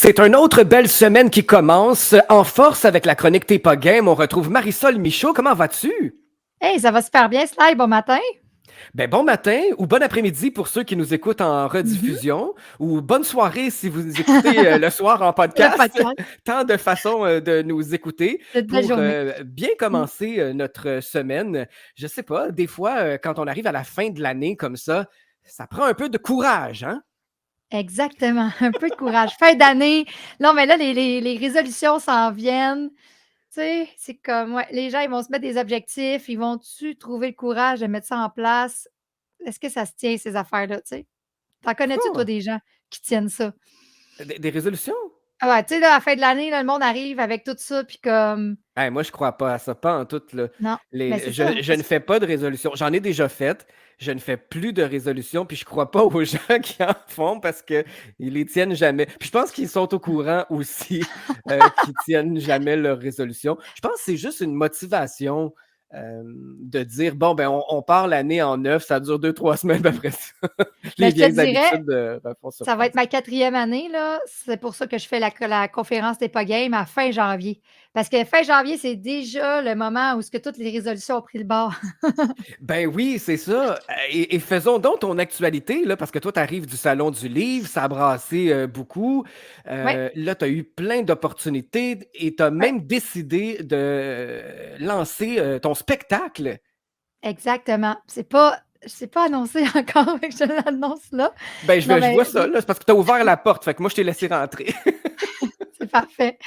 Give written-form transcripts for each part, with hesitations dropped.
C'est une autre belle semaine qui commence. En force avec la chronique T'es pas game, on retrouve Marisol Michaud. Comment vas-tu? Hey, ça va super bien, Sly, bon matin. Ben bon matin ou bon après-midi pour ceux qui nous écoutent en Mhm. rediffusion ou bonne soirée si vous nous écoutez le soir en Le podcast. podcast, Tant de façons de nous écouter c'est une belle pour journée. bien Mm. commencer notre semaine. Je sais pas, des fois, quand on arrive à la fin de l'année comme ça prend un peu de courage, hein? Exactement, un peu de courage. Fin d'année. Non, mais là, les résolutions s'en viennent. Tu sais, c'est comme, ouais, les gens, ils vont se mettre des objectifs. Ils vont-tu trouver le courage de mettre ça en place? Est-ce que ça se tient, ces affaires-là, tu sais? T'en connais-tu, toi, Quoi? des gens qui tiennent ça? Des résolutions? Ah ouais, tu sais, là, à la fin de l'année, là, le monde arrive avec tout ça, puis comme, Hey, moi, je crois pas à ça, pas en tout. Là. non, mais c'est ça. Je ne fais pas de résolution. J'en ai déjà fait. Je ne fais plus de résolution, puis je crois pas aux gens qui en font parce qu'ils les tiennent jamais. Puis je pense qu'ils sont au courant aussi qu'ils tiennent jamais leurs résolutions. Je pense que c'est juste une motivation de dire bon, ben, on part l'année en neuf, ça dure 2, 3 semaines, puis après ça, Mais les je te vieilles dirais, habitudes refont ça va être surface. ma quatrième année, là. C'est pour ça que je fais la conférence des pas game à fin janvier. Parce que fin janvier, c'est déjà le moment où ce que toutes les résolutions ont pris le bord. Ben oui, c'est ça. Et faisons donc ton actualité, là, parce que toi, tu arrives du Salon du Livre, ça a brassé beaucoup. Oui, Là, tu as eu plein d'opportunités et tu as oui, même décidé de lancer ton spectacle. exactement. C'est pas annoncé encore, fait que je l'annonce là. Ben, Non, je vois mais ça, oui, là, c'est parce que tu as ouvert la porte, fait que moi, je t'ai laissé rentrer. c'est parfait.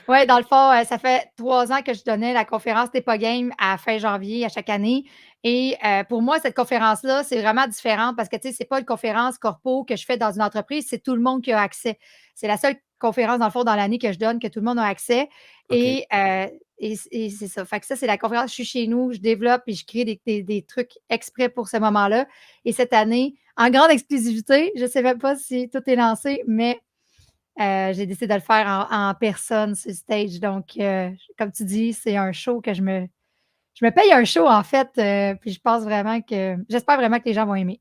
Ouais, dans le fond, ça fait 3 ans que je donnais la conférence des pas game à fin janvier à chaque année et pour moi, cette conférence-là, c'est vraiment différente parce que, tu sais, c'est pas une conférence corpo que je fais dans une entreprise, c'est tout le monde qui a accès. C'est la seule conférence, dans le fond, dans l'année que je donne que tout le monde a accès OK. et c'est ça. Fait que ça, c'est la conférence, je suis chez nous, je développe et je crée des trucs exprès pour ce moment-là et cette année, en grande exclusivité, je sais même pas si tout est lancé, mais j'ai décidé de le faire en personne sur stage. Donc, comme tu dis, c'est un show que je me paye un show, en fait, puis je pense vraiment que j'espère vraiment que les gens vont aimer.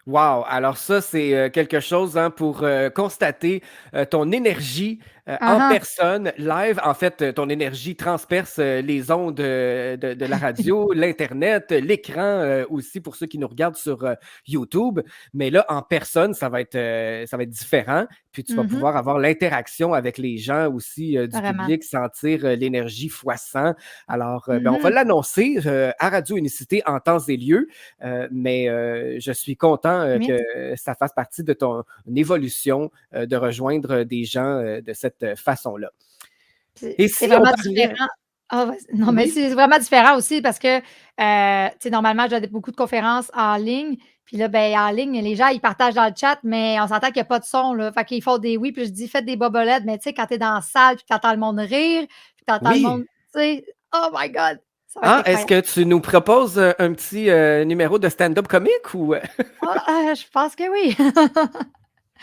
Wow! Alors ça, c'est quelque chose hein, pour constater ton énergie Ah en ah. personne, live. En fait, ton énergie transperce les ondes de la radio, l'Internet, l'écran aussi pour ceux qui nous regardent sur YouTube. Mais là, en personne, ça va être différent. Puis tu vas Mmh. pouvoir avoir l'interaction avec les gens aussi du Vraiment. public, sentir l'énergie fois 100. Alors, ben, on va Mmh. l'annoncer à Radio Unicité en temps et lieu. Mais je suis content que Merci. ça fasse partie de ton évolution de rejoindre des gens de cette façon-là. Et C'est si on vraiment parlait... différent. Ah vas non, mais Oui, c'est vraiment différent aussi parce que, tu sais, normalement, je donne beaucoup de conférences en ligne, puis là, ben, en ligne, les gens, ils partagent dans le chat, mais on s'entend qu'il y a pas de son, là. Fait qu'ils font des oui, puis je dis: «Faites des bobolettes», mais tu sais, quand tu es dans la salle, puis tu entends le monde rire, puis tu entends le oui. monde, tu sais, oh my God, ça va être Ah, est-ce incroyable. que tu nous proposes un petit numéro de stand-up comique ou... Ah, je pense que oui.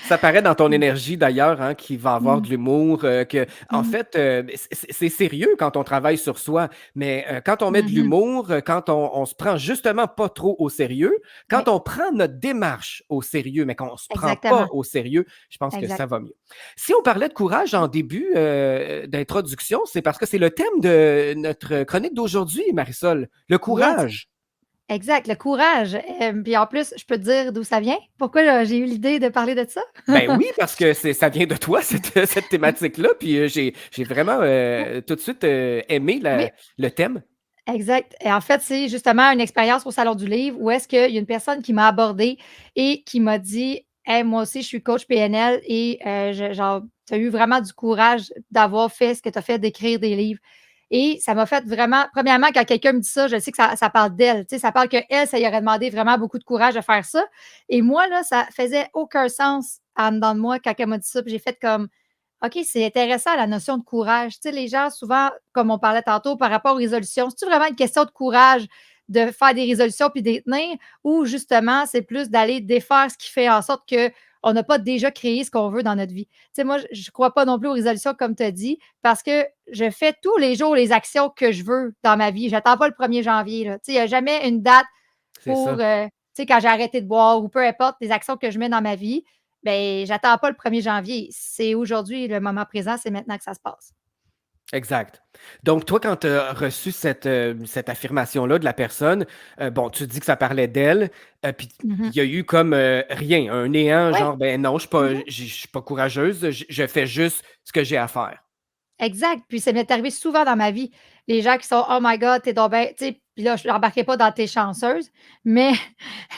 Ça paraît dans ton énergie d'ailleurs, hein, qu'il va avoir Mmh, de l'humour, que en mmh, fait, c'est sérieux quand on travaille sur soi, mais quand on met de mmh. l'humour, quand on se prend justement pas trop au sérieux, quand Oui, on prend notre démarche au sérieux, mais qu'on se prend pas exactement, au sérieux, je pense que exact. ça va mieux. Si on parlait de courage en début, d'introduction, c'est parce que c'est le thème de notre chronique d'aujourd'hui, Marisol, le Yes. courage. Exact, le courage, puis en plus, je peux te dire d'où ça vient? Pourquoi, j'ai eu l'idée de parler de ça? Ben oui, parce que ça vient de toi, cette thématique-là. Puis j'ai vraiment tout de suite aimé Oui, le thème. exact et en fait, c'est justement une expérience au salon du livre où est-ce qu'il y a une personne qui m'a abordée et qui m'a dit: «Hey, moi aussi, je suis coach PNL et je genre, tu as eu vraiment du courage d'avoir fait ce que tu as fait, d'écrire des livres». Et ça m'a fait vraiment premièrement, quand quelqu'un me dit ça, je sais que ça parle d'elle, tu sais, ça parle qu'elle, ça lui aurait demandé vraiment beaucoup de courage de faire ça et moi, là, ça faisait aucun sens en dedans de moi quand elle m'a dit ça, puis j'ai fait comme: OK, c'est intéressant la notion de courage. Tu sais, les gens souvent, comme on parlait tantôt par rapport aux résolutions, c'est-tu vraiment une question de courage de faire des résolutions puis des tenir ou justement c'est plus d'aller défaire ce qui fait en sorte qu'on n'a pas déjà créé ce qu'on veut dans notre vie? Tu sais, moi, je ne crois pas non plus aux résolutions comme tu as dit parce que je fais tous les jours les actions que je veux dans ma vie. J'attends pas le 1er janvier, là. Tu sais, il y a jamais une date C'est pour, ça. tu sais, quand j'ai arrêté de boire ou peu importe, les actions que je mets dans ma vie, ben, j'attends pas le 1er janvier. C'est aujourd'hui, le moment présent, c'est maintenant que ça se passe. Exact. Donc, toi, quand tu as reçu cette affirmation-là de la personne, bon, tu dis que ça parlait d'elle, puis il Mmh. y a eu comme rien, un néant, Ouais. genre, ben non, Mmh. je suis pas courageuse, je fais juste ce que j'ai à faire. Exact, puis ça m'est arrivé souvent dans ma vie. Les gens qui sont: «Oh my God, tu es donc ben» tu sais, puis là, je n'embarquerai pas dans «tu chanceuse», mais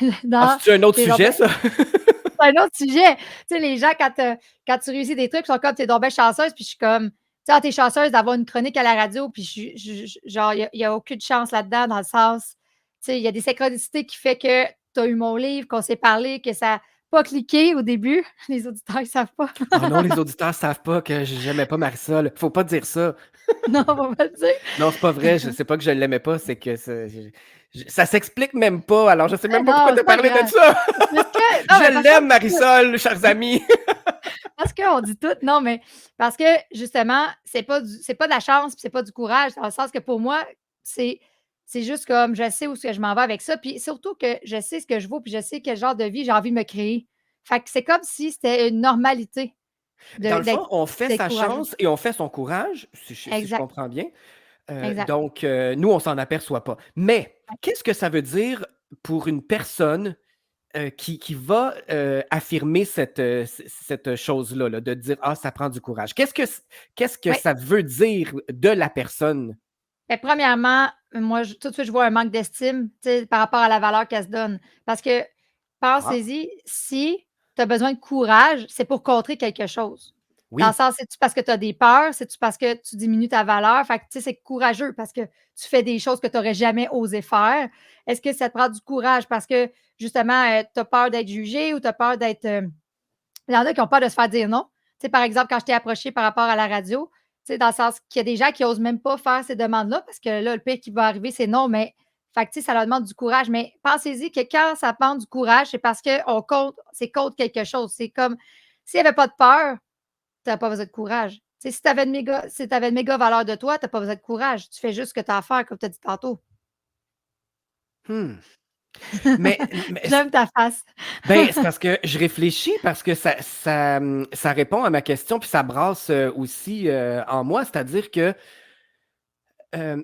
Ah, dans c'est un autre «tu donc sujet, ben» ça? c'est un autre sujet. Tu sais, les gens quand tu réussis des trucs, ils sont comme: «Tu es donc ben chanceuse», puis je suis comme: «Tu sais, ah, tu es chanceuse d'avoir une chronique à la radio», puis je genre, il y a aucune chance là-dedans dans le sens, tu sais, il y a des synchronicités qui fait que tu as eu mon livre, qu'on s'est parlé, que ça a pas cliqué au début. Les auditeurs, ils savent pas. Oh non, les auditeurs savent pas que j'aimais pas Marisol. Faut pas dire ça. Non, on va pas le dire. Non, c'est pas vrai. Je sais pas que je l'aimais pas, c'est que ça s'explique même pas. Alors, je sais Mais même pas pourquoi non, te c'est pas parler de grave. ça. Parce que non, mais Je parce qu'on l'aime, dit tout. Marisol, chers amis. Parce qu'on dit tout. Non, mais parce que justement, c'est pas de la chance, puis c'est pas du courage, dans le sens que pour moi, c'est c'est juste comme je sais où est-ce que je m'en vais avec ça, puis surtout que je sais ce que je vaux, puis je sais quel genre de vie j'ai envie de me créer. Fait que c'est comme si c'était une normalité Dans de le fond, on fait d'être sa courageux. chance et on fait son courage, si je Exact, comprends bien. exact. Donc, nous, on s'en aperçoit pas. Mais qu'est-ce que ça veut dire pour une personne qui va affirmer cette chose-là, là, de dire ah, ça prend du courage? Qu'est-ce que Ouais. ça veut dire de la personne? Beh, premièrement, moi, tout de suite, je vois un manque d'estime, tu sais, par rapport à la valeur qu'elle se donne. Parce que Ah, pensez-y, si tu as besoin de courage, c'est pour contrer quelque chose. Dans le oui. sens, c'est-tu parce que tu as des peurs? C'est-tu parce que tu diminues ta valeur? Fait que, tu sais, c'est courageux parce que tu fais des choses que tu aurais jamais osé faire. Est-ce que ça te prend du courage parce que, justement, tu as peur d'être jugé ou tu as peur d'être, il y en a qui ont peur de se faire dire non. Tu sais, par exemple, quand je t'ai approché par rapport à la radio, tu sais, dans le sens qu'il y a des gens qui osent même pas faire ces demandes-là parce que là, le pire qui va arriver, c'est non, mais fait que, tu sais, ça leur demande du courage. Mais pensez-y que quand ça demande du courage, c'est parce qu'on compte, c'est contre quelque chose. C'est comme s'il n'y avait pas de peur, tu n'as pas besoin de courage. Tu sais, si tu avais une méga valeur de toi, tu n'as pas besoin de courage. Tu fais juste ce que tu as à faire, comme tu as dit tantôt. Hmm. Mais J'aime ta face. ben, c'est parce que je réfléchis, parce que ça répond à ma question, puis ça brasse aussi en moi. C'est-à-dire que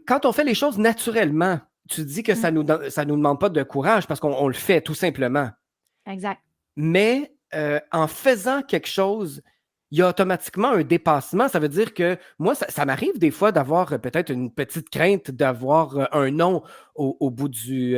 quand on fait les choses naturellement, tu dis que Mmh, ça nous demande pas de courage parce qu'on le fait tout simplement. exact. Mais en faisant quelque chose, il y a automatiquement un dépassement. Ça veut dire que moi, ça m'arrive des fois d'avoir peut-être une petite crainte d'avoir un non au bout du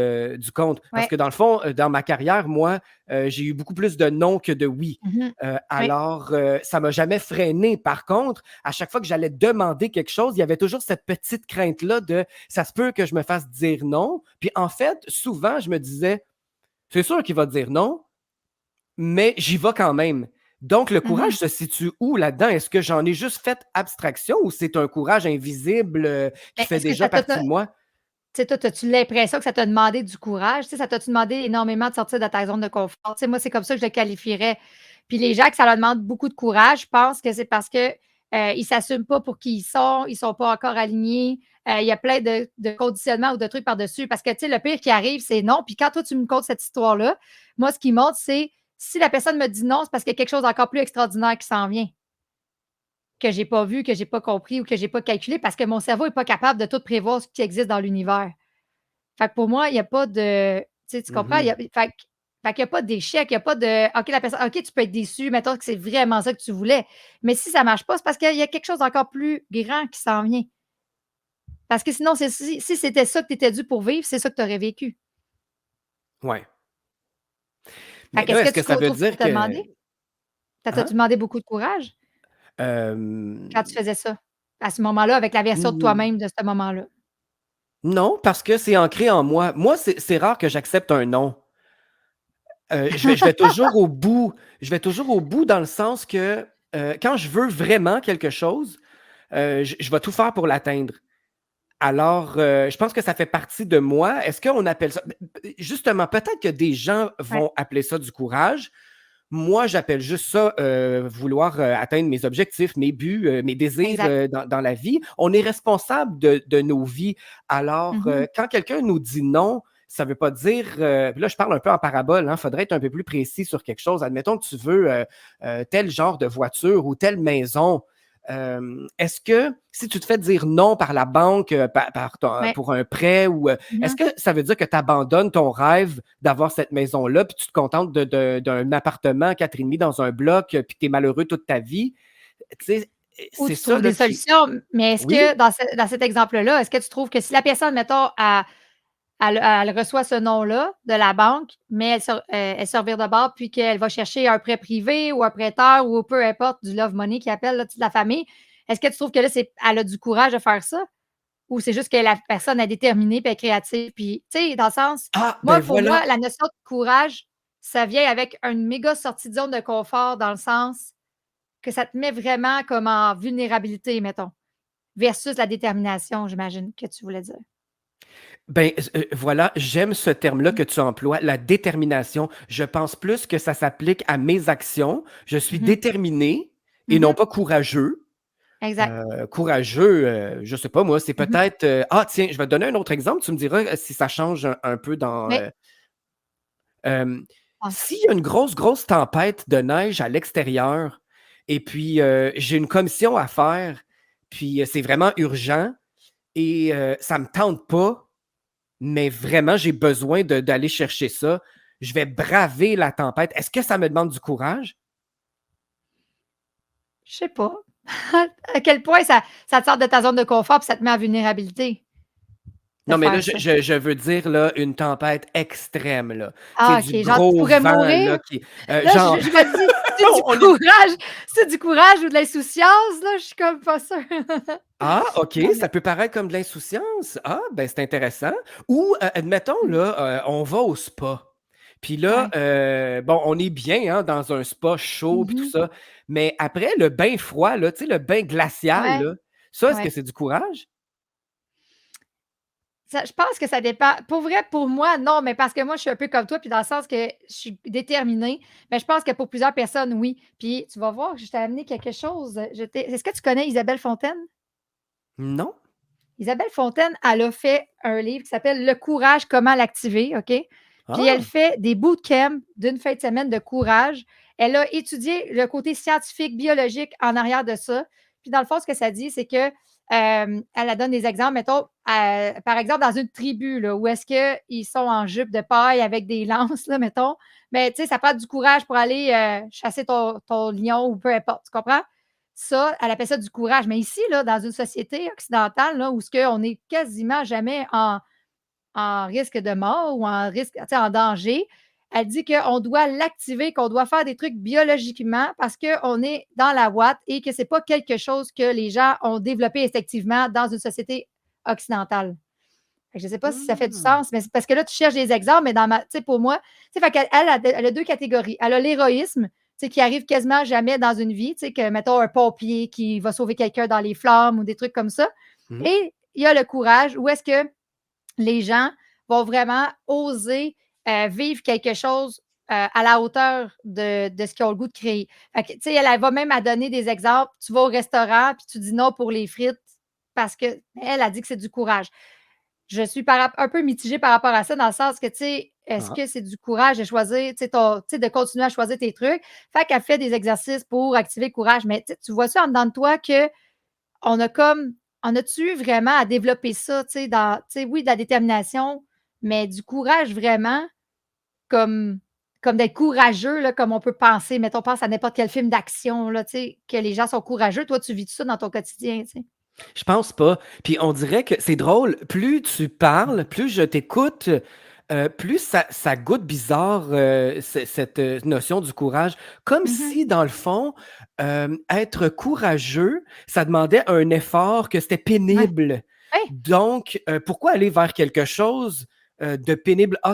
compte. Parce Ouais. que dans le fond, dans ma carrière, moi, j'ai eu beaucoup plus de non que de oui. Mmh. Oui. Alors, ça m'a jamais freiné. Par contre, à chaque fois que j'allais demander quelque chose, il y avait toujours cette petite crainte-là de ça se peut que je me fasse dire non. Puis en fait, souvent, je me disais, c'est sûr qu'il va dire non, mais j'y vais quand même. Donc, le courage Mmh. se situe où là-dedans? Est-ce que j'en ai juste fait abstraction ou c'est un courage invisible qui Mais fait est-ce que déjà ça partie t'a de moi? Tu sais, toi, as-tu l'impression que ça t'a demandé du courage? Tu sais, ça t'a-tu demandé énormément de sortir de ta zone de confort? Tu sais, moi, c'est comme ça que je le qualifierais. Puis les gens que ça leur demande beaucoup de courage, je pense que c'est parce que, ils s'assument pas pour qui ils sont pas encore alignés. Il y a plein de conditionnements ou de trucs par-dessus parce que, tu sais, le pire qui arrive, c'est non. Puis quand toi, tu me contes cette histoire-là, moi, ce qui montre, c'est si la personne me dit non, c'est parce qu'il y a quelque chose d'encore plus extraordinaire qui s'en vient, que j'ai pas vu, que j'ai pas compris ou que j'ai pas calculé parce que mon cerveau est pas capable de tout prévoir ce qui existe dans l'univers. Fait que pour moi, il y a pas de tu sais, tu comprends? Il y Mhm. a fait qu'il y a pas d'échec, il y a pas de OK, la personne OK, tu peux être déçu, mettons que c'est vraiment ça que tu voulais. Mais si ça marche pas, c'est parce qu'il y a quelque chose d'encore plus grand qui s'en vient. Parce que sinon, si c'était ça que tu étais dû pour vivre, c'est ça que tu aurais vécu. Ouais. Fait Mais là, qu'est-ce que est-ce que tu ça veut trouves que ça dire t'a que. demandé? Ça t'a-tu Hein? demandé beaucoup de courage quand tu Euh, faisais ça? À ce moment-là, avec la version de hmm, toi-même de ce moment-là? Non, parce que c'est ancré en moi. Moi, c'est rare que j'accepte un non. Je vais toujours au bout. Je vais toujours au bout dans le sens que quand je veux vraiment quelque chose, je vais tout faire pour l'atteindre. Alors, je pense que ça fait partie de moi. Est-ce qu'on appelle ça justement, peut-être que des gens Ouais. vont appeler ça du courage. Moi, j'appelle juste ça, vouloir, atteindre mes objectifs, mes buts, mes désirs, Exact. dans la vie. On est responsable de nos vies. Alors, Mmh. quand quelqu'un nous dit non, ça veut pas dire. Puis là, je parle un peu en parabole, hein, faudrait être un peu plus précis sur quelque chose. Admettons que tu veux tel genre de voiture ou telle maison. Est-ce que si tu te fais dire non par la banque Ouais. pour un prêt, ou est-ce Mhm. que ça veut dire que tu abandonnes ton rêve d'avoir cette maison-là, puis tu te contentes d'un appartement 4,5 dans un bloc, puis tu es malheureux toute ta vie? Tu sais, Ou c'est tu ça trouves là, des qui. solutions, mais est-ce Oui? que dans cet exemple-là, est-ce que tu trouves que si la personne, mettons, elle reçoit ce nom-là de la banque, mais elle se revire de bord, puis qu'elle va chercher un prêt privé ou un prêteur ou peu importe, du love money qui appelle là, de la famille, est-ce que tu trouves que là, elle a du courage de faire ça? Ou c'est juste que la personne est déterminée puis elle est créative? Puis, tu sais, dans le sens, Ah, ben moi, pour moi, voilà. la notion de courage, ça vient avec une méga sortie de zone de confort dans le sens que ça te met vraiment comme en vulnérabilité, mettons, versus la détermination, j'imagine que tu voulais dire. Ben, voilà, j'aime ce terme-là Mmh. que tu emploies, la détermination. Je pense plus que ça s'applique à mes actions. Je suis Mmh. déterminé et non Mmh. pas courageux. Exact. Courageux, je sais pas moi, c'est Mmh. peut-être, ah tiens, je vais te donner un autre exemple, tu me diras, si ça change un peu dans, Oui. hem, Ouais. s'il y a une grosse, grosse tempête de neige à l'extérieur et puis, j'ai une commission à faire, puis, c'est vraiment urgent et ça me tente pas, mais vraiment j'ai besoin d'aller chercher ça. Je vais braver la tempête. Est-ce que ça me demande du courage? Je sais pas. À quel point ça te sort de ta zone de confort puis ça te met en vulnérabilité de Non, mais là, faire je ça? je je veux dire, là, une tempête extrême, là. Tu sais, Ah du OK, genre tu gros pourrais vent, mourir? là, qui Là, genre je me dis, on est c'est du courage ou de l'insouciance, là? Je suis comme pas sûre. ah, OK, Non, ça mais peut paraître comme de l'insouciance. Ah, ben, c'est intéressant. Ou, admettons, mmh, là, on va au spa. Puis là, ouais. bon, on est bien, hein, dans un spa chaud puis tout Mmh. ça, mais après le bain froid, là, tu sais, le bain glacial, Ouais, là, ça, est-ce que ouais. c'est du courage? Ça, je pense que ça dépend. Pour vrai, pour moi, non, mais parce que moi, je suis un peu comme toi, puis dans le sens que je suis déterminée. Mais je pense que pour plusieurs personnes, oui. Puis tu vas voir, je t'ai amené quelque chose. Est-ce que tu connais Isabelle Fontaine? Non? Isabelle Fontaine, elle a fait un livre qui s'appelle Le courage, comment l'activer, OK? Puis elle Ah! fait des bootcamps d'une fin de semaine de courage. Elle a étudié le côté scientifique, biologique en arrière de ça. Puis dans le fond, ce que ça dit, c'est que elle donne des exemples, mettons, par exemple, dans une tribu, là, où est-ce qu'ils sont en jupe de paille avec des lances, là, mettons, mais tu sais, ça prend du courage pour aller chasser ton lion ou peu importe, tu comprends? Ça, elle appelle ça du courage. Mais ici, là, dans une société occidentale, là, où ce qu'on est quasiment jamais en risque de mort ou en risque, tu sais, en danger, elle dit qu'on doit l'activer, qu'on doit faire des trucs biologiquement parce qu'on est dans la ouate et que c'est pas quelque chose que les gens ont développé effectivement dans une société occidentale. Fait que je sais pas si ça fait du Mmh. sens, mais c'est parce que là, tu cherches des exemples, mais dans ma tu sais, pour moi, tu sais, fait qu'elle elle a 2 catégories. Elle a l'héroïsme, tu sais, qui arrive quasiment jamais dans une vie, tu sais, que mettons un pompier qui va sauver quelqu'un dans les flammes ou des trucs comme ça. Mmh. Et il y a le courage, où est-ce que les gens vont vraiment oser vivre quelque chose à la hauteur de ce qu'ils ont le goût de créer. Fait que, tu sais, elle va même à donner des exemples. Tu vas au restaurant, puis tu dis non pour les frites parce qu'elle a dit que c'est du courage. Je suis un peu mitigée par rapport à ça, dans le sens que, tu sais, est-ce Ah. que c'est du courage de choisir, tu sais, de continuer à choisir tes trucs? Fait qu'elle fait des exercices pour activer le courage. Mais tu vois ça en dedans de toi que on a comme, on a-tu vraiment à développer ça, tu sais, tu sais, oui, de la détermination, mais du courage vraiment, comme, comme d'être courageux, là, comme on peut penser. Mettons, pense à n'importe quel film d'action, là, tu sais, que les gens sont courageux. Toi, tu vis ça dans ton quotidien, tu sais. Je pense pas. Puis on dirait que c'est drôle, plus tu parles, plus je t'écoute, plus ça goûte bizarre, cette, notion du courage. Comme Mhm. si dans le fond, être courageux, ça demandait un effort, que c'était Ouais. pénible. Ouais. Donc, pourquoi aller vers quelque chose, de pénible? «Ah,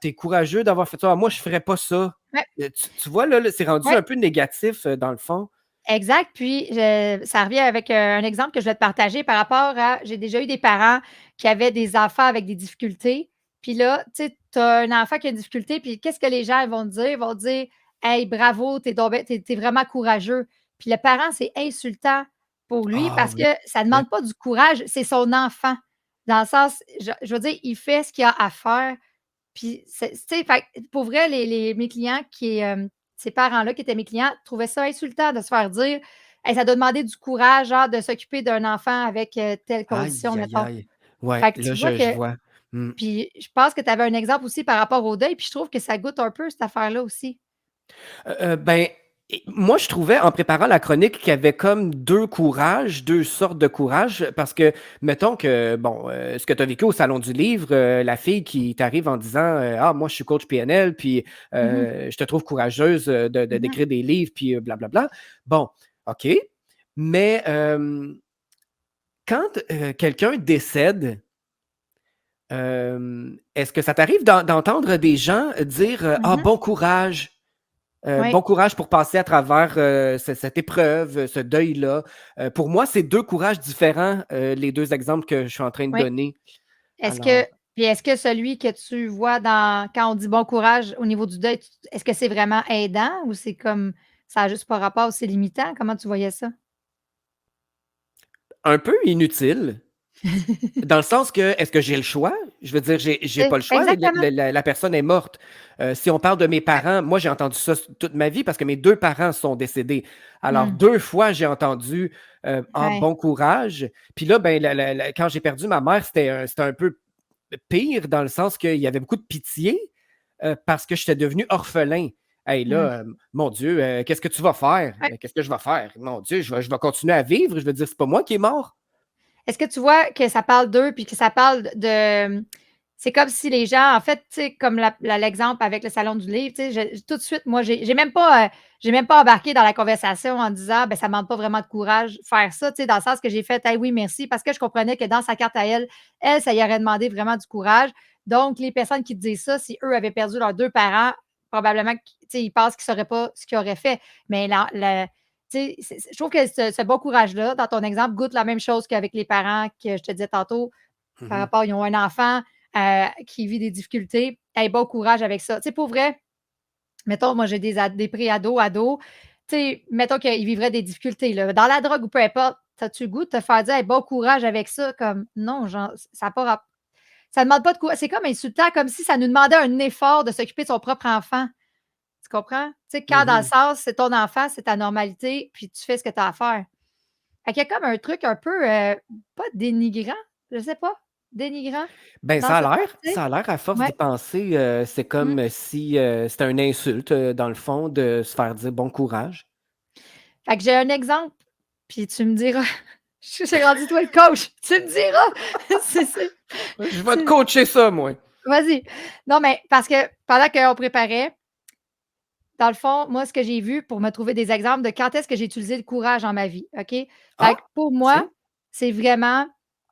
tu courageux d'avoir fait ça. Ah, moi je ferais pas ça». Ouais. Tu vois là, c'est rendu Ouais. un peu négatif, dans le fond. Exact. Puis, ça revient avec un exemple que je vais te partager par rapport à, j'ai déjà eu des parents qui avaient des enfants avec des difficultés. Puis là, tu sais, tu as un enfant qui a une difficulté, puis qu'est-ce que les gens vont te dire? Ils vont te dire: «Hey, bravo, t'es vraiment courageux». Puis le parent, c'est insultant pour lui Ah parce que oui. ça ne demande pas du courage, c'est son enfant. Dans le sens, je veux dire, il fait ce qu'il a à faire. Puis, tu sais, fait pour vrai, mes clients ces parents-là qui étaient mes clients trouvaient ça insultant de se faire dire, hey, ça doit demander du courage, genre, de s'occuper d'un enfant avec telle condition, Aïe, aïe, mettons. aïe. Ouais, Fait que tu là, vois je que, vois. Mmh. puis je pense que tu avais un exemple aussi par rapport au deuil, puis je trouve que ça goûte un peu cette affaire-là aussi. Ben, moi, je trouvais en préparant la chronique qu'il y avait comme 2 courages, 2 sortes de courage parce que mettons que bon, ce que tu as vécu au salon du livre, la fille qui t'arrive en disant, «Ah moi je suis coach PNL puis, Mmh. je te trouve courageuse, de Mmh. d'écrire des livres puis, bla. Bon, OK, mais, quand, quelqu'un décède, est-ce que ça t'arrive d'entendre des gens dire, «Ah Mmh. bon courage». Oui. Bon courage pour passer à travers, cette épreuve, ce deuil-là. Pour moi, c'est 2 courages différents, les 2 exemples que je suis en train de Oui. donner. Est-ce que Alors, est-ce que celui que tu vois quand on dit bon courage au niveau du deuil, est-ce que c'est vraiment aidant ou c'est comme ça a juste pas rapport, c'est limitant? Comment tu voyais ça? un peu inutile, dans le sens que, est-ce que j'ai le choix? Je veux dire, j'ai pas le choix, Exactement. la personne est morte. Si on parle de mes Exact. parents, moi, j'ai entendu ça toute ma vie parce que mes 2 parents sont décédés. Alors Mmh. 2 fois, j'ai entendu, «Ah, Ouais. bon courage». Puis là, ben, la quand j'ai perdu ma mère, c'était un peu pire dans le sens qu'il y avait beaucoup de pitié parce que j'étais devenu orphelin. Hey, Mmh. là, mon Dieu, qu'est-ce que tu vas faire? Ouais. Qu'est-ce que je vais faire? Mon Dieu, je vais continuer à vivre. Je veux dire, c'est pas moi qui est mort. Est-ce que tu vois que ça parle d'eux puis que ça parle c'est comme si les gens en fait, tu sais, comme l'exemple avec le salon du livre, tu sais, tout de suite, moi, j'ai même pas embarqué dans la conversation en disant: «Ben, ça demande pas vraiment de courage faire ça», tu sais, dans le sens que j'ai fait: «Hey, oui, merci», parce que je comprenais que dans sa carte à elle, ça y aurait demandé vraiment du courage. Donc les personnes qui te disent ça, si eux avaient perdu leurs 2 parents, probablement tu sais, ils pensent qu'ils sauraient pas ce qu'ils auraient fait. Mais la tu sais, je trouve que ce bon courage-là, dans ton exemple, goûte la même chose qu'avec les parents que je te disais tantôt, par Mhm, rapport ils ont un enfant, qui vit des difficultés. Hey, bon courage avec ça. Tu sais, pour vrai, mettons, moi, j'ai des pré-ados, tu sais, mettons qu'ils vivraient des difficultés, là, dans la drogue ou peu importe, as-tu le goût de te faire dire: «Hey, bon courage avec ça?» Comme non, genre, ça a pas rap ça demande pas de courage. C'est comme insultant, comme si ça nous demandait un effort de s'occuper de son propre enfant. Tu comprends? Tu sais, quand dans le mhm. sens, c'est ton enfant, c'est ta normalité, puis tu fais ce que tu as à faire. Fait qu'il y a comme un truc un peu, pas dénigrant, je sais pas, dénigrant Ben, dans ce sens, tu sais? ça a l'air à force d'y Ouais. penser, c'est Mmh. comme si c'était une insulte, dans le fond, de se faire dire bon courage. Fait que j'ai un exemple, puis tu me diras j'ai rendu toi le coach, tu me diras. C'est Je vais te c'est coacher ça, moi. vas-y. Non, mais parce que pendant qu'on préparait, dans le fond, moi, ce que j'ai vu pour me trouver des exemples de quand est-ce que j'ai utilisé le courage dans ma vie, OK? Fait que Ah! pour moi, Tiens. c'est vraiment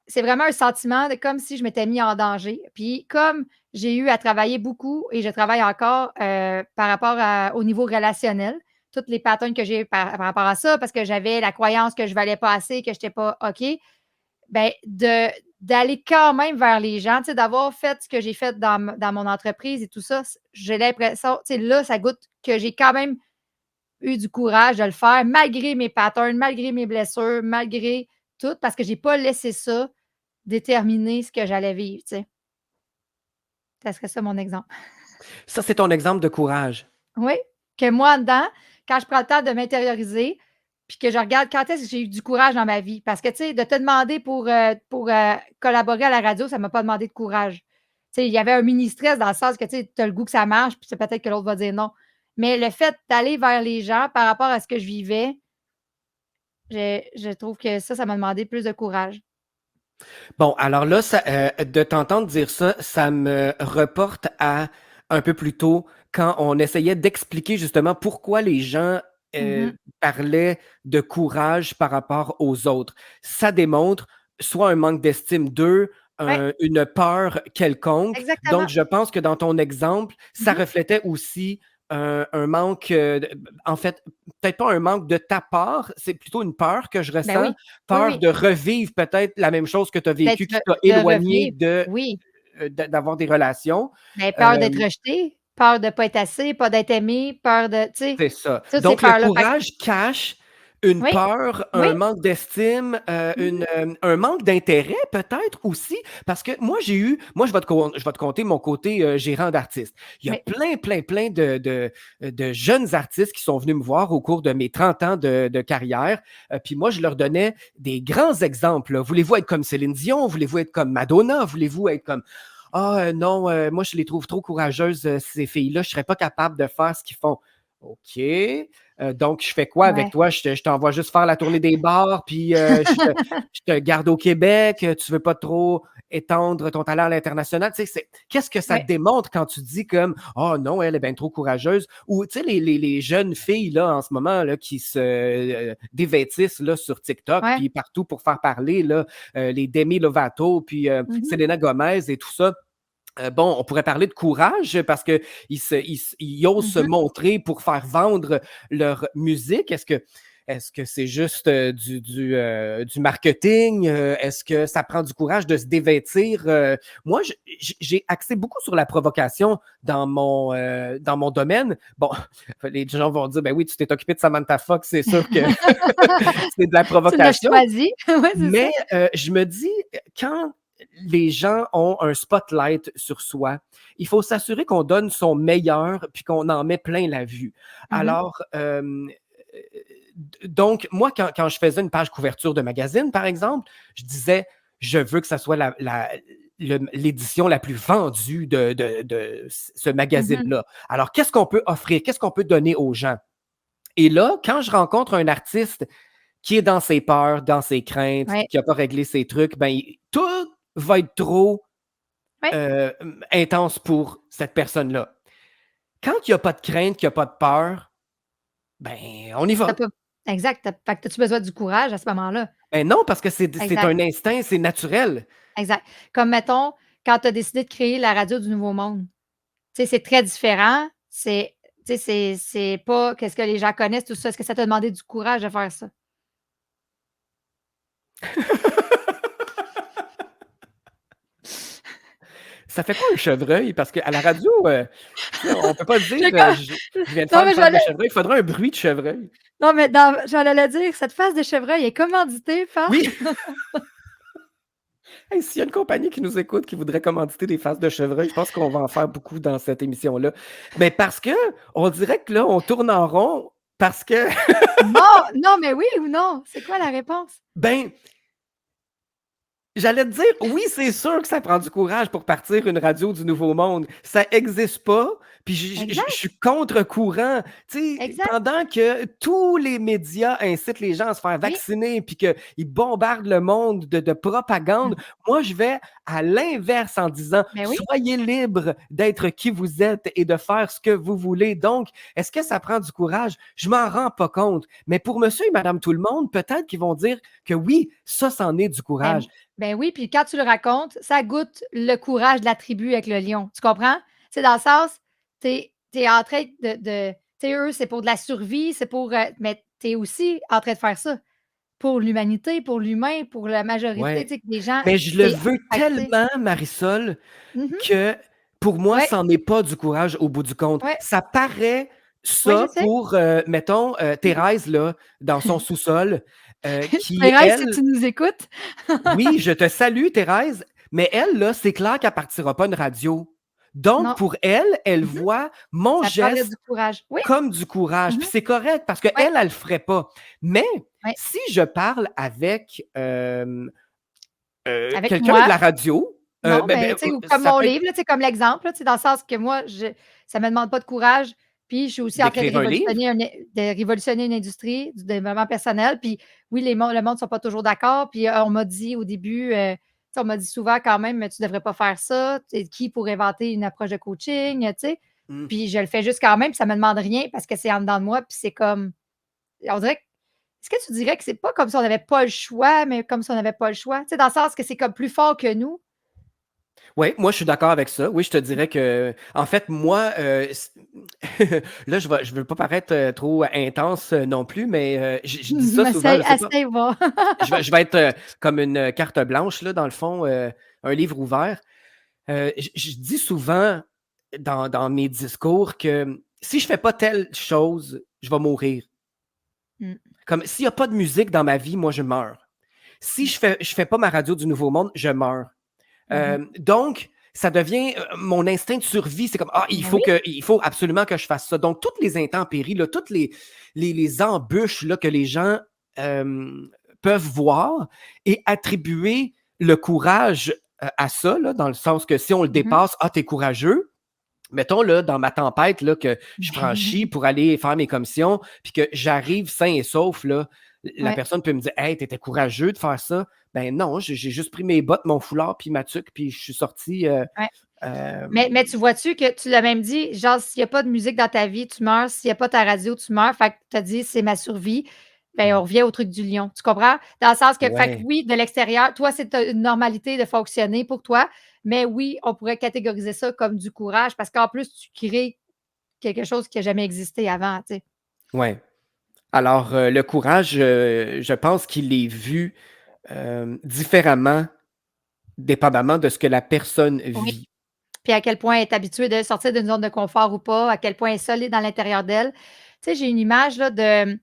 c'est vraiment un sentiment de comme si je m'étais mis en danger. Puis comme j'ai eu à travailler beaucoup et je travaille encore, par rapport au niveau relationnel, toutes les patterns que j'ai par rapport à ça, parce que j'avais la croyance que je valais pas assez, que j'étais pas OK. Ben, d'aller quand même vers les gens, tu sais, d'avoir fait ce que j'ai fait dans mon entreprise et tout ça, j'ai l'impression, tu sais, là, ça goûte que j'ai quand même eu du courage de le faire malgré mes patterns, malgré mes blessures, malgré tout, parce que j'ai pas laissé ça déterminer ce que j'allais vivre, tu sais. Ça serait ça mon exemple. Ça, c'est ton exemple de courage. Oui, que moi, en dedans, quand je prends le temps de m'intérioriser, puis que je regarde quand est-ce que j'ai eu du courage dans ma vie. Parce que, tu sais, de te demander pour collaborer à la radio, ça m'a pas demandé de courage. Tu sais, il y avait un mini stress dans le sens que, tu sais, tu as le goût que ça marche, puis c'est peut-être que l'autre va dire non. Mais le fait d'aller vers les gens par rapport à ce que je vivais, je trouve que ça m'a demandé plus de courage. Bon, alors là, de t'entendre dire ça, ça me reporte à un peu plus tôt, quand on essayait d'expliquer justement pourquoi les gens Mmh. parlaient de courage par rapport aux autres. Ça démontre soit un manque d'estime d'eux, Ouais, une peur quelconque. Donc, exactement. je pense que dans ton exemple, ça Mmh. reflétait aussi un manque, en fait, peut-être pas un manque de ta part, c'est plutôt une peur que je Ben ressens. oui. Oui, Peur oui. de revivre peut-être la même chose que tu as D'être vécu, qui t'a de éloigné revivre. de Oui. d'avoir des relations. Ben, peur d'être Hem, rejeté, peur de pas être assez, peur d'être aimé, peur de tu sais, c'est ça. toutes ces Donc le peurs-là. Fait que courage cache Une Oui, peur, oui. un manque d'estime, Mmh. un manque d'intérêt peut-être aussi, parce que moi je vais te conter mon côté gérant d'artiste. Il y a Oui. plein de jeunes artistes qui sont venus me voir au cours de mes 30 ans de carrière. Puis moi, je leur donnais des grands exemples, là. Voulez-vous être comme Céline Dion? Voulez-vous être comme Madonna? Voulez-vous être comme ah non, moi je les trouve trop courageuses, ces filles-là, je ne serais pas capable de faire ce qu'ils font. OK. Donc, je fais quoi avec Ouais. toi? Je t'envoie juste faire la tournée des bars, puis je te garde au Québec. Tu veux pas trop étendre ton talent à l'international. Tu sais, qu'est-ce que ça Oui. te démontre quand tu dis comme oh non, elle est bien trop courageuse? Ou tu sais, les jeunes filles là, en ce moment là, qui se dévêtissent là, sur TikTok, Ouais. puis partout pour faire parler là, les Demi Lovato, puis Mmh. Selena Gomez et tout ça. Bon, on pourrait parler de courage parce qu'ils ils osent se Mmh. montrer pour faire vendre leur musique. Est-ce que c'est juste du marketing? Est-ce que ça prend du courage de se dévêtir? Moi, j'ai axé beaucoup sur la provocation dans mon domaine. Bon, les gens vont dire, ben oui, tu t'es occupé de Samantha Fox, c'est sûr que c'est de la Tu l'as provocation. choisi. Ouais, c'est ça. Mais je me dis, quand les gens ont un spotlight sur soi, il faut s'assurer qu'on donne son meilleur puis qu'on en met plein la vue. Mmh. Alors, donc, moi, quand je faisais une page couverture de magazine, par exemple, je disais, je veux que ça soit l'édition la plus vendue de ce Mmh. magazine-là. Alors, qu'est-ce qu'on peut offrir? Qu'est-ce qu'on peut donner aux gens? Et là, quand je rencontre un artiste qui est dans ses peurs, dans ses craintes, Ouais. qui n'a pas réglé ses trucs, ben, tout va être trop Ouais. intense pour cette personne-là. Quand il n'y a pas de crainte, qu'il n'y a pas de peur, ben, on y Tu va. pas exact. Fait que as-tu besoin du courage à ce moment-là? Ben non, parce que c'est Exact, un instinct, c'est naturel. exact. Comme mettons, quand tu as décidé de créer la radio du Nouveau Monde. Tu sais, c'est très différent. Tu sais, c'est pas qu'est-ce que les gens connaissent, tout ça. Est-ce que ça t'a demandé du courage de faire ça? Ça fait quoi un chevreuil? Parce qu'à la radio, tu sais, on ne peut pas dire J'ai comme je viens de non, faire une mais face de chevreuil. Il faudrait un bruit de chevreuil. non, mais j'allais le dire, cette face de chevreuil est commanditée par Oui, hey, s'il y a une compagnie qui nous écoute, qui voudrait commanditer des faces de chevreuil, je pense qu'on va en faire beaucoup dans cette émission-là. Mais parce que on dirait que là, on tourne en rond parce que, non, non, mais oui ou non? C'est quoi la réponse? ben, j'allais te dire, oui, c'est sûr que ça prend du courage pour partir une radio du Nouveau Monde. Ça existe pas, puis je Exact, suis contre-courant. Tu sais, exact. pendant que tous les médias incitent les gens à se faire Oui. vacciner, puis qu'ils bombardent le monde de propagande, Mmh. moi, je vais à l'inverse en disant, Ben oui. soyez libres d'être qui vous êtes et de faire ce que vous voulez. Donc, est-ce que ça prend du courage? Je m'en rends pas compte. Mais pour monsieur et madame tout le monde, peut-être qu'ils vont dire que oui, ça, c'en est du courage. Ben oui, puis quand tu le racontes, ça goûte le courage de la tribu avec le lion. Tu comprends? C'est dans le sens, tu es en train de tu sais, eux, c'est pour de la survie, c'est pour, mais tu es aussi en train de faire ça pour l'humanité, pour l'humain, pour la majorité, Ouais. tu sais, que des gens Mais je le c'est veux fait que tu sais tellement, Marisol, mmh que pour moi, ouais, ça n'en est pas du courage au bout du compte. ouais, Ça paraît ouais, je ça sais. pour, mettons, Mmh. Thérèse, là, dans son sous-sol, qui, Thérèse, si elle, tu nous écoutes, oui, je te salue, Thérèse, mais elle, là, c'est clair qu'elle partira pas une radio. Donc, non, pour elle, elle mmh voit mon ça prendrait du geste courage. Oui, comme du courage. mmh Puis c'est correct parce qu'elle, ouais, elle le ferait pas. Mais ouais, si je parle avec avec quelqu'un de moi. la radio, Non, mais tu sais, ou comme ça mon peut être livre, là, tu sais, comme l'exemple, là, tu sais, dans le sens que moi, ça me demande pas de courage, puis je suis aussi en train d'écrire un livre. de révolutionner une industrie du développement personnel, puis oui, le monde sont pas toujours d'accord, puis on m'a dit au début, tu sais, on m'a dit souvent quand même: «Mais tu devrais pas faire ça, tu sais, qui pour inventer une approche de coaching?» Tu sais? Mmh. Puis je le fais juste quand même, puis ça me demande rien parce que c'est en dedans de moi, puis c'est comme on dirait que est-ce que tu dirais que c'est pas comme si on n'avait pas le choix, mais comme si on n'avait pas le choix? Tu sais, dans le sens que c'est comme plus fort que nous? Oui, moi, je suis d'accord avec ça. Oui, je te dirais que, en fait, moi, là, je veux pas paraître trop intense non plus, mais je dis ça souvent, Essaye je sais pas. essaye voir. Je vais être comme une carte blanche, là, dans le fond, un livre ouvert. Je dis souvent dans mes discours que si je fais pas telle chose, je vais mourir. Mmh. Comme s'il n'y a pas de musique dans ma vie, moi, je meurs. Si je fais pas ma radio du Nouveau Monde, je meurs. Donc, ça devient mon instinct de survie. C'est comme, Ben oui. il faut absolument que je fasse ça. Donc, toutes les intempéries, là, toutes les embûches là, que les gens peuvent voir et attribuer le courage à ça, là, dans le sens que si on le dépasse, t'es courageux. Mettons, là, dans ma tempête, là, que je franchis pour aller faire mes commissions, puis que j'arrive sain et sauf, là, la personne peut me dire « Hey, t'étais courageux de faire ça. » Ben non, j'ai juste pris mes bottes, mon foulard, puis ma tuque, puis je suis sorti. Mais tu vois-tu que tu l'as même dit, genre, s'il n'y a pas de musique dans ta vie, tu meurs. S'il n'y a pas ta radio, tu meurs. Fait que tu as dit, c'est ma survie. Ben, on revient au truc du lion. Tu comprends? Dans le sens que, fait que oui, de l'extérieur, toi, c'est une normalité de fonctionner pour toi. Mais oui, on pourrait catégoriser ça comme du courage parce qu'en plus, tu crées quelque chose qui n'a jamais existé avant, tu sais. Ouais. Alors, le courage, je pense qu'il est vu différemment, dépendamment de ce que la personne Oui. vit. Puis à quel point elle est habituée de sortir d'une zone de confort ou pas, à quel point elle est solide dans l'intérieur d'elle. Tu sais, j'ai une image là, de. Tu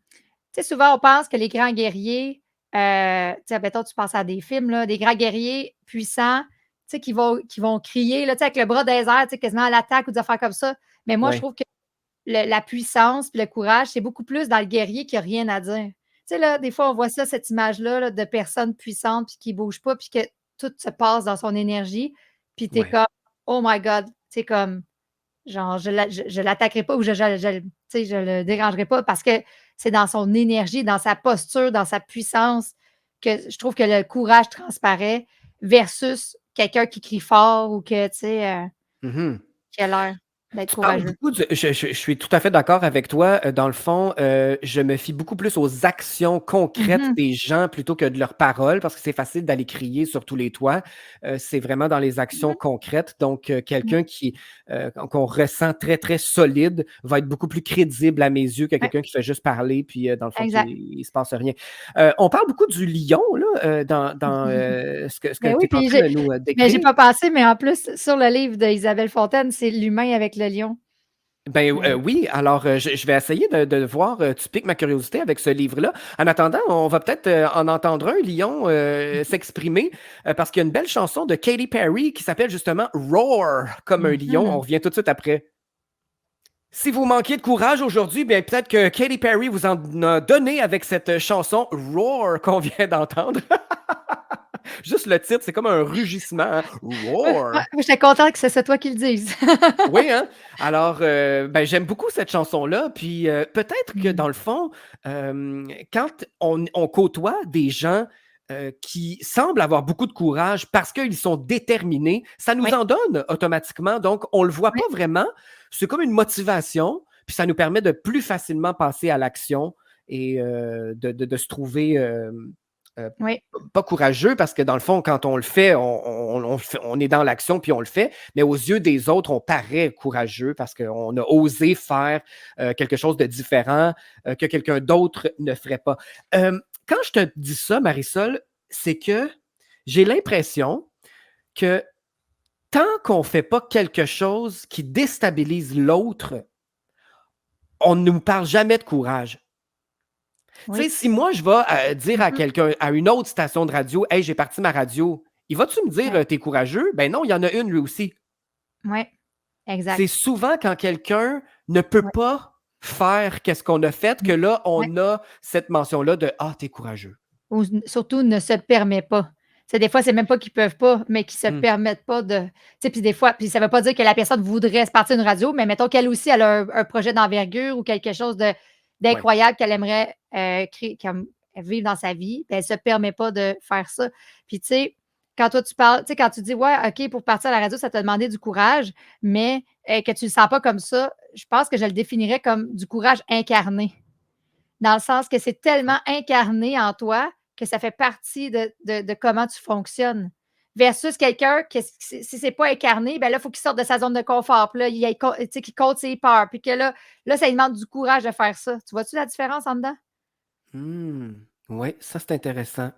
sais, souvent, on pense que les grands guerriers, tu sais, mettons, tu penses à des films, là, des grands guerriers puissants, tu sais, qui vont crier, là, tu sais, avec le bras des airs, tu sais, quasiment à l'attaque ou des affaires comme ça. Mais moi, je Ouais. trouve que la puissance puis le courage, c'est beaucoup plus dans le guerrier qui n'a rien à dire. Tu sais, là, des fois, on voit ça, cette image-là là, de personnes puissantes puis qui ne bougent pas puis que tout se passe dans son énergie. Puis tu es Ouais. comme, oh my God, c'est comme, genre, je l'attaquerai pas ou tu sais, je le dérangerai pas parce que c'est dans son énergie, dans sa posture, dans sa puissance que je trouve que le courage transparaît versus quelqu'un qui crie fort ou que, tu sais, Mhm. qui a l'air d'être Tu parles courageux. beaucoup je suis tout à fait d'accord avec toi. Dans le fond, je me fie beaucoup plus aux actions concrètes Mhm. des gens plutôt que de leurs paroles, parce que c'est facile d'aller crier sur tous les toits. C'est vraiment dans les actions Mhm. concrètes. Donc, Ouais. quelqu'un qu'on ressent très, très solide va être beaucoup plus crédible à mes yeux que Ouais, quelqu'un qui fait juste parler, puis dans le fond, exact. il se passe rien. On parle beaucoup du lion, là, dans ce que Ben tu oui, es en puis train de nous mais j'ai décrire. pas pensé, mais en plus, sur le livre d'Isabelle Fontaine, c'est l'humain avec le lion. Ben Mais oui, alors je vais essayer de voir, tu piques ma curiosité avec ce livre-là. En attendant, on va peut-être en entendre un lion s'exprimer parce qu'il y a une belle chanson de Katy Perry qui s'appelle justement Roar comme un lion. On mhm. revient tout de suite après. Si vous manquiez de courage aujourd'hui, bien peut-être que Katy Perry vous en a donné avec cette chanson Roar qu'on vient d'entendre. Juste le titre, c'est comme un rugissement, hein? Ouais, Roar. j'étais contente que ce soit toi qui le dise. Oui, hein? Alors, ben, j'aime beaucoup cette chanson-là. Puis peut-être que Mmh. dans le fond, quand on côtoie des gens qui semblent avoir beaucoup de courage parce qu'ils sont déterminés, ça nous Oui, en donne automatiquement. Donc, on ne le voit oui, pas vraiment. C'est comme une motivation. Puis ça nous permet de plus facilement passer à l'action et de se trouver oui, pas courageux parce que dans le fond, quand on le fait, on est dans l'action puis on le fait, mais aux yeux des autres, on paraît courageux parce qu'on a osé faire quelque chose de différent que quelqu'un d'autre ne ferait pas. Quand je te dis ça, Marisol, c'est que j'ai l'impression que tant qu'on ne fait pas quelque chose qui déstabilise l'autre, on ne nous parle jamais de courage. Tu sais, oui. si moi, je vais dire à Mmh. quelqu'un, à une autre station de radio, hey, j'ai parti ma radio, il va-tu me dire, Ouais, t'es courageux? Ben non, il y en a une lui aussi. ouais, C'est exact. souvent quand quelqu'un ne peut Ouais, pas faire qu'est-ce qu'on a fait que mmh, là, ouais. on a cette mention-là de ah, t'es courageux. Ou surtout ne se permet pas. C'est des fois, c'est même pas qu'ils peuvent pas, mais qu'ils se Hmm, permettent pas de tu sais, puis des fois puis ça veut pas dire que la personne voudrait se partir d'une radio, mais mettons qu'elle aussi, elle a un projet d'envergure ou quelque chose ouais. d'incroyable qu'elle aimerait, créer comme vivre dans sa vie, puis elle se permet pas de faire ça. Puis tu sais, quand toi tu parles tu sais, quand tu dis: «Ouais, OK, pour partir à la radio, ça t'a demandé du courage», mais, que tu le sens pas comme ça, je pense que je le définirais comme du courage incarné. Dans le sens que c'est tellement incarné en toi que ça fait partie de comment tu fonctionnes. Versus quelqu'un que si c'est pas incarné, ben là, il faut qu'il sorte de sa zone de confort. Puis là, tu sais, qu'il compte ses peurs. Puis que là, ça lui demande du courage de faire ça. Tu vois-tu la différence en dedans? Hmm, ouais, ça c'est intéressant.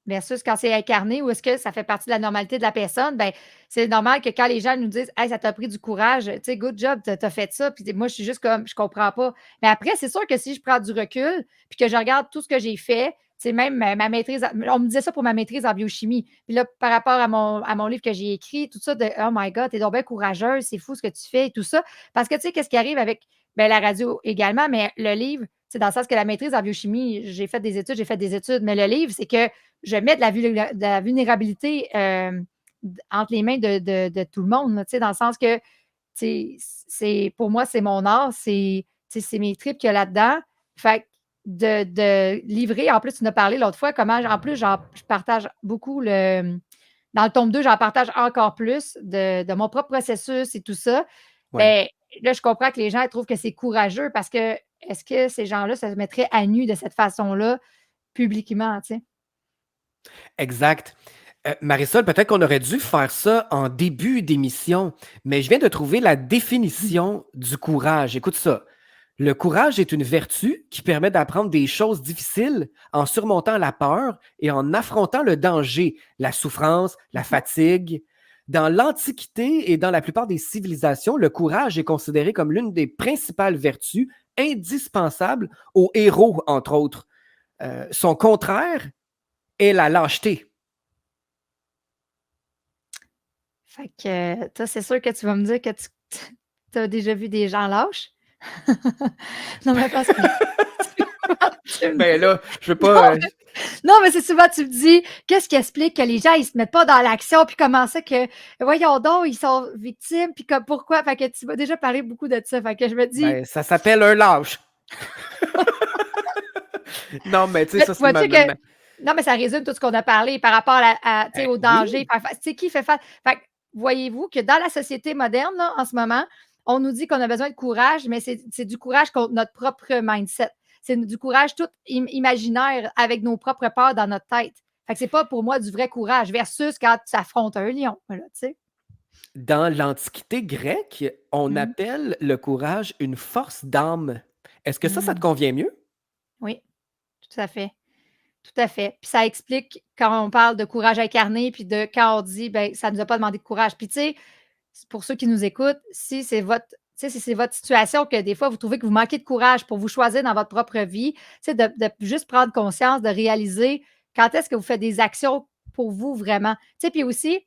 versus quand c'est incarné ou est-ce que ça fait partie de la normalité de la personne, ben, c'est normal que quand les gens nous disent: «Hey, ça t'a pris du courage, tu sais, good job, tu as fait ça», puis moi, je suis juste comme: «Je comprends pas». Mais après, c'est sûr que si je prends du recul puis que je regarde tout ce que j'ai fait, c'est même ma maîtrise on me disait ça pour ma maîtrise en biochimie. Puis là, par rapport à mon livre que j'ai écrit, tout ça de: «Oh my God, tu es donc bien courageuse, c'est fou ce que tu fais» et tout ça. Parce que tu sais, qu'est-ce qui arrive avec, ben, la radio également, mais le livre, c'est dans le sens que la maîtrise en biochimie, j'ai fait des études, mais le livre, c'est que je mets de la vulnérabilité entre les mains de tout le monde, là, dans le sens que pour moi, c'est mon art, c'est mes tripes qu'il y a là-dedans. Fait que de livrer, en plus, tu nous as parlé l'autre fois, comment, en plus, je partage beaucoup dans le tome 2, j'en partage encore plus de mon propre processus et tout ça. Ouais. Ben, là, je comprends que les gens trouvent que c'est courageux parce que est-ce que ces gens-là se mettraient à nu de cette façon-là publiquement, tu sais? Exact. Marisol, peut-être qu'on aurait dû faire ça en début d'émission, mais je viens de trouver la définition du courage. Écoute ça. Le courage est une vertu qui permet d'apprendre des choses difficiles en surmontant la peur et en affrontant le danger, la souffrance, la Mhm. fatigue. Dans l'Antiquité et dans la plupart des civilisations, le courage est considéré comme l'une des principales vertus indispensables aux héros, entre autres. Son contraire est la lâcheté. Fait que, toi, c'est sûr que tu vas me dire que tu as déjà vu des gens lâches? Non, mais parce que Ben là, je veux non, pas. non, mais c'est souvent, tu me dis, qu'est-ce qui explique que les gens, ils se mettent pas dans l'action, puis comment ça que, voyons donc, ils sont victimes, puis comme, pourquoi? Fait que tu m'as déjà parlé beaucoup de ça. Fait que je me dis, Ben, ça s'appelle un lâche. Non, mais tu sais, mais ça, c'est vois-tu que, non, mais ça résume tout ce qu'on a parlé par rapport tu sais, au danger. oui, Tu sais, qui fait face? Fait que, voyez-vous que dans la société moderne, là, en ce moment, on nous dit qu'on a besoin de courage, mais c'est du courage contre notre propre mindset. C'est du courage tout imaginaire avec nos propres peurs dans notre tête. Fait que c'est pas pour moi du vrai courage versus quand tu affrontes un lion, là, tu sais. dans l'Antiquité grecque, on Mmh. appelle le courage une force d'âme. Est-ce que ça te Mmh. convient mieux? Oui, tout à fait. Tout à fait. Puis ça explique quand on parle de courage incarné, puis de quand on dit, ben, ça ne nous a pas demandé de courage. Puis tu sais, pour ceux qui nous écoutent, si c'est votre situation que des fois vous trouvez que vous manquez de courage pour vous choisir dans votre propre vie, tu sais, de juste prendre conscience, de réaliser quand est-ce que vous faites des actions pour vous vraiment. Tu sais, puis aussi,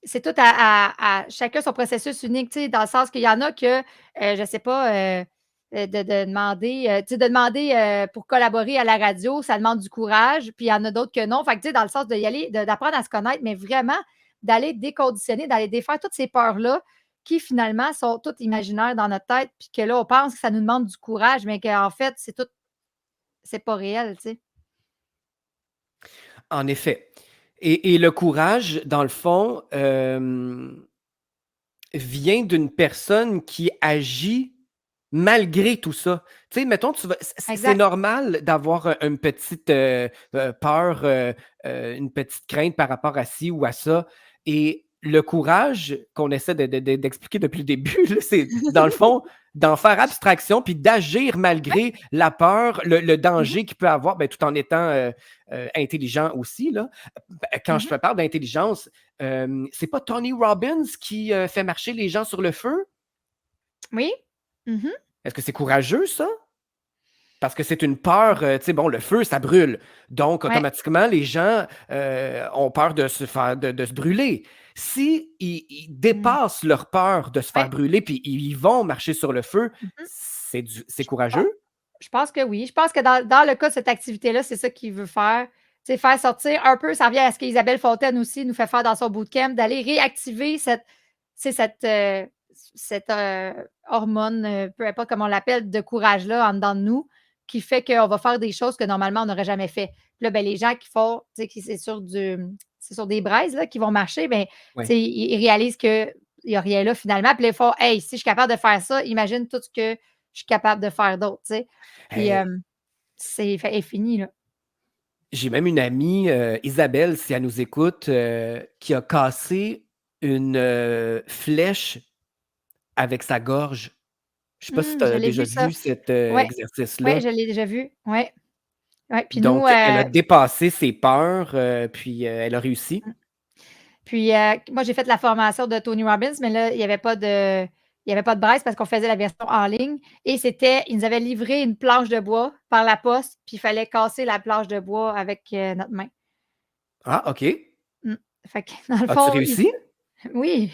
c'est tout à chacun son processus unique, tu sais, dans le sens qu'il y en a que, je ne sais pas, de demander, tu sais, de demander, pour collaborer à la radio, ça demande du courage, puis il y en a d'autres que non. Fait que, tu sais, dans le sens d'y aller, d'apprendre à se connaître, mais vraiment d'aller déconditionner, d'aller défaire toutes ces peurs-là qui, finalement, sont toutes imaginaires dans notre tête, puis que là, on pense que ça nous demande du courage, mais qu'en fait, c'est pas réel, tu sais. En effet. Et le courage, dans le fond, vient d'une personne qui agit malgré tout ça. Tu sais, mettons, c'est Exact. normal d'avoir une petite peur, une petite crainte par rapport à ci ou à ça. Et le courage qu'on essaie d'expliquer depuis le début, là, c'est dans le fond d'en faire abstraction puis d'agir malgré la peur, le Mhm, danger qu'il peut avoir, ben, tout en étant intelligent aussi. Là. Quand je mhm. te parle d'intelligence, c'est pas Tony Robbins qui fait marcher les gens sur le feu? Oui. Mhm. Est-ce que c'est courageux, ça? Parce que c'est une peur, tu sais, bon, le feu, ça brûle. Donc, Ouais. automatiquement, les gens ont peur de se faire, de se brûler. Si ils Mm. dépassent leur peur de se faire Ouais. brûler, puis ils vont marcher sur le feu, Mhm. c'est Je pense courageux? je pense que oui. Je pense que dans le cas de cette activité-là, c'est ça qu'il veut faire. Tu sais, faire sortir un peu, ça revient à ce qu'Isabelle Fontaine aussi nous fait faire dans son bootcamp, d'aller réactiver tu sais, cette hormone, peu importe comment on l'appelle, de courage-là en dedans de nous, qui fait qu'on va faire des choses que normalement on n'aurait jamais fait. Puis là, ben, les gens qui font, tu sais, qui c'est sur des braises là, qui vont marcher, ben, tu Oui. sais, ils réalisent qu'il n'y a rien là finalement. Puis là, ils font, hey, si je suis capable de faire ça, imagine tout ce que je suis capable de faire d'autre, tu sais. Puis, c'est fini, là. J'ai même une amie, Isabelle, si elle nous écoute, qui a cassé une flèche avec sa gorge. Je sais pas si tu Je as l'ai déjà vu ça. vu cet Ouais, ouais, exercice-là. je l'ai déjà vu. Ouais. Ouais, puis nous, Donc, elle a dépassé ses peurs, puis elle a réussi. puis, moi, j'ai fait la formation de Tony Robbins, mais là, il y avait pas de braise parce qu'on faisait la version en ligne et ils nous avaient livré une planche de bois par la poste, puis il fallait casser la planche de bois avec, notre main. Ah, OK. Mmh. Fait que dans le As-tu fond, réussi? oui.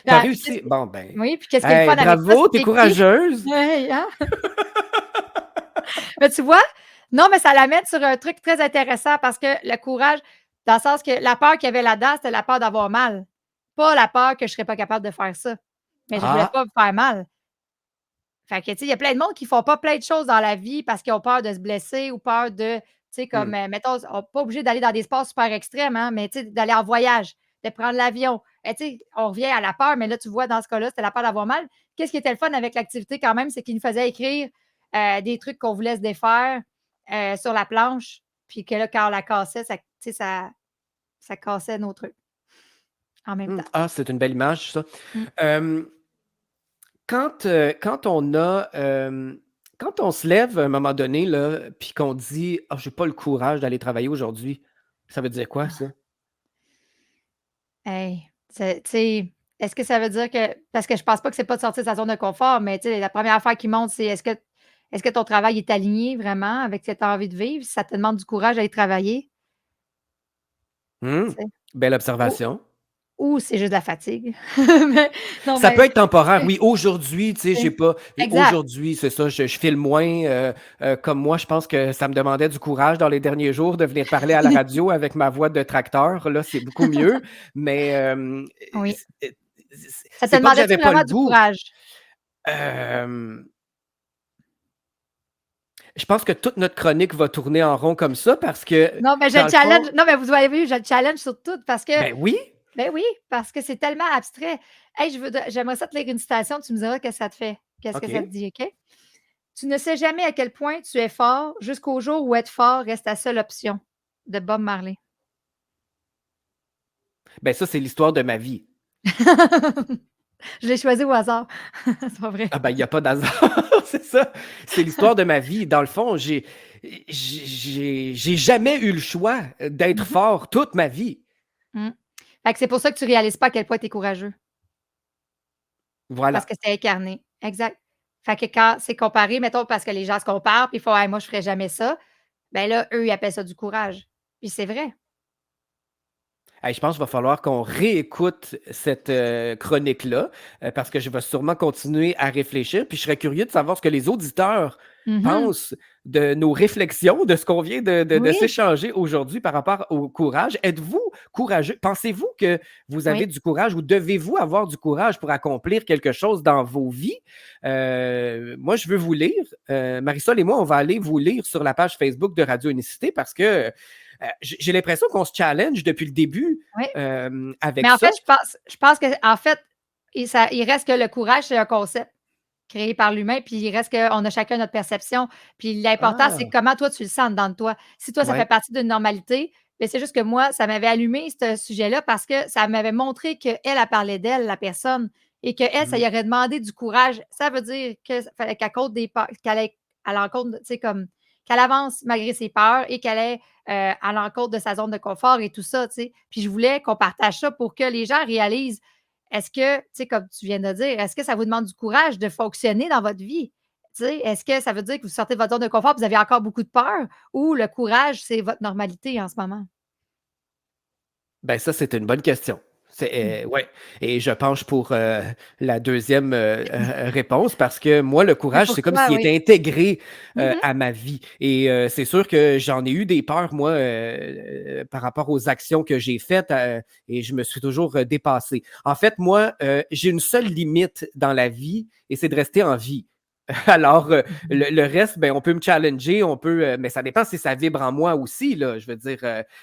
T'as Ah, puis qu'est-ce réussi? Bon, ben, oui, puis qu'est-ce qui est le fun hey, avec ça, bravo, c'est t'es qu'il écrit courageuse! ouais, hein? Mais tu vois? Non, mais ça l'amène sur un truc très intéressant parce que le courage, dans le sens que la peur qu'il y avait là-dedans, c'était la peur d'avoir mal, pas la peur que je serais pas capable de faire ça. Mais je voulais Ah! pas me faire mal. Fait que, tu sais, il y a plein de monde qui font pas plein de choses dans la vie parce qu'ils ont peur de se blesser ou peur de, tu sais, comme, Mmh. mettons, on pas obligé d'aller dans des sports super extrêmes, hein, mais tu sais, d'aller en voyage, de prendre l'avion. Tu sais, on revient à la peur, mais là, tu vois, dans ce cas-là, c'était la peur d'avoir mal. Qu'est-ce qui était le fun avec l'activité quand même, c'est qu'il nous faisait écrire, des trucs qu'on voulait se défaire, sur la planche, puis que là, quand on la cassait, ça tu sais, ça cassait nos trucs en même Mmh. temps. Ah, c'est une belle image, ça. Mmh. Hem, quand on se lève à un moment donné, là, puis qu'on dit: «Ah, j'ai pas le courage d'aller travailler aujourd'hui», ça veut dire quoi ça? Hey, c'est tu sais, est-ce que ça veut dire que parce que je pense pas que c'est pas de sortir de sa zone de confort, mais tu sais, la première affaire qui monte, c'est est-ce que ton travail est aligné vraiment avec ce que tu as envie de vivre? Si ça te demande du courage d'aller travailler, Mmh, tu sais? belle Ou observation. ou c'est juste de la fatigue. Mais non, Ça peut mais être temporaire, oui. Aujourd'hui, tu sais, j'ai pas exact. aujourd'hui, c'est ça, je file moins, comme moi, je pense que ça me demandait du courage dans les derniers jours de venir parler à la radio avec ma voix de tracteur. Là, c'est beaucoup mieux, mais Oui. c'est Ça te c'est pas que demandait-tu j'avais pas le vraiment du goût. courage? Hem, je pense que toute notre chronique va tourner en rond comme ça parce que, Non, mais je dans le le challenge fond non, mais vous avez vu, je le challenge sur tout parce que ben oui, ben oui, parce que c'est tellement abstrait. Hey, j'aimerais ça te lire une citation, tu me diras qu'est-ce que ça te fait, qu'est-ce que ça te OK. dit, OK? Tu ne sais jamais à quel point tu es fort jusqu'au jour où être fort reste ta seule option. De Bob Marley. Ben ça, c'est l'histoire de ma vie. Je l'ai choisi au hasard. C'est pas vrai. Ah ben, il y a pas d'hasard, c'est ça. C'est l'histoire de ma vie. Dans le fond, j'ai jamais eu le choix d'être Mmh fort toute ma vie. mh. Fait que c'est pour ça que tu réalises pas à quel point tu es courageux, parce Voilà. que c'est incarné. Exact. Fait que quand c'est comparé, mettons, parce que les gens se comparent, puis ils font: «Hey, moi, je ferais jamais ça», ben là, eux, ils appellent ça du courage. Puis c'est vrai. Hey, je pense qu'il va falloir qu'on réécoute cette, chronique-là, parce que je vais sûrement continuer à réfléchir, puis je serais curieux de savoir ce que les auditeurs Mmh pensent de nos réflexions, de ce qu'on vient de Oui, s'échanger aujourd'hui par rapport au courage. Êtes-vous courageux? Pensez-vous que vous avez oui. du courage ou devez-vous avoir du courage pour accomplir quelque chose dans vos vies? Moi, je veux vous lire. Marisol et moi, on va aller vous lire sur la page Facebook de Radio Unicité parce que, j'ai l'impression qu'on se challenge depuis le début, Oui. avec Mais en ça. fait, je pense qu'en fait, il reste que le courage, c'est un concept créé par l'humain, puis il reste qu'on a chacun notre perception. Puis l'important, c'est Ah! comment toi, tu le sens dedans de toi. Si toi, ça fait Ouais. partie d'une normalité, mais c'est juste que moi, ça m'avait allumé ce sujet-là parce que ça m'avait montré qu'elle, elle parlait d'elle, la personne, et qu'elle, ça Mmh. lui aurait demandé du courage. Ça veut dire que fallait qu'elle compte des peurs, qu'elle ait à l'encontre, tu sais, comme qu'elle avance malgré ses peurs et qu'elle ait à l'encontre de sa zone de confort et tout ça, tu sais. Puis je voulais qu'on partage ça pour que les gens réalisent est-ce que, tu sais, comme tu viens de dire, est-ce que ça vous demande du courage de fonctionner dans votre vie? Tu sais, est-ce que ça veut dire que vous sortez de votre zone de confort, vous avez encore beaucoup de peur ou le courage, c'est votre normalité en ce moment? Ben, ça, c'est une bonne question. Mmh. C'est, ouais, et je penche pour, la deuxième réponse parce que moi, le Mais courage, pour c'est comme toi, s'il oui. était intégré, Mmh mh. à ma vie et c'est sûr que j'en ai eu des peurs, moi, par rapport aux actions que j'ai faites, et je me suis toujours, dépassé. En fait, moi, j'ai une seule limite dans la vie et c'est de rester en vie. Alors, Mmh le reste, ben, on peut me challenger, on peut, mais ça dépend si ça vibre en moi aussi, là. Je veux dire,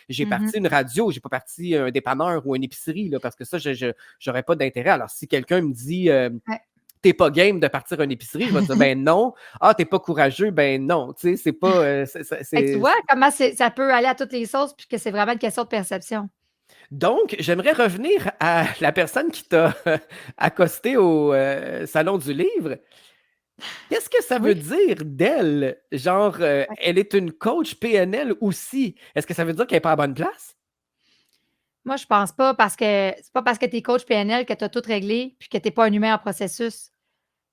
j'ai Mmh parti une radio, j'ai pas parti un dépanneur ou une épicerie, là, parce que ça, je j'aurais pas d'intérêt. Alors, si quelqu'un me dit, Ouais. «Tu pas game de partir une épicerie», je vais dire: «Ben non». «Ah, t'es pas courageux», ben non. Tu sais, c'est pas, Fait que tu vois comment ça peut aller à toutes les sauces puis que c'est vraiment une question de perception. donc, j'aimerais revenir à la personne qui t'a accosté au, salon du livre. Qu'est-ce que ça veut Oui. dire d'elle? Genre, Ouais. elle est une coach PNL aussi. Est-ce que ça veut dire qu'elle est pas à bonne place? Moi, je pense pas parce que c'est pas parce que tu es coach PNL que tu as tout réglé puis que tu es pas un humain en processus.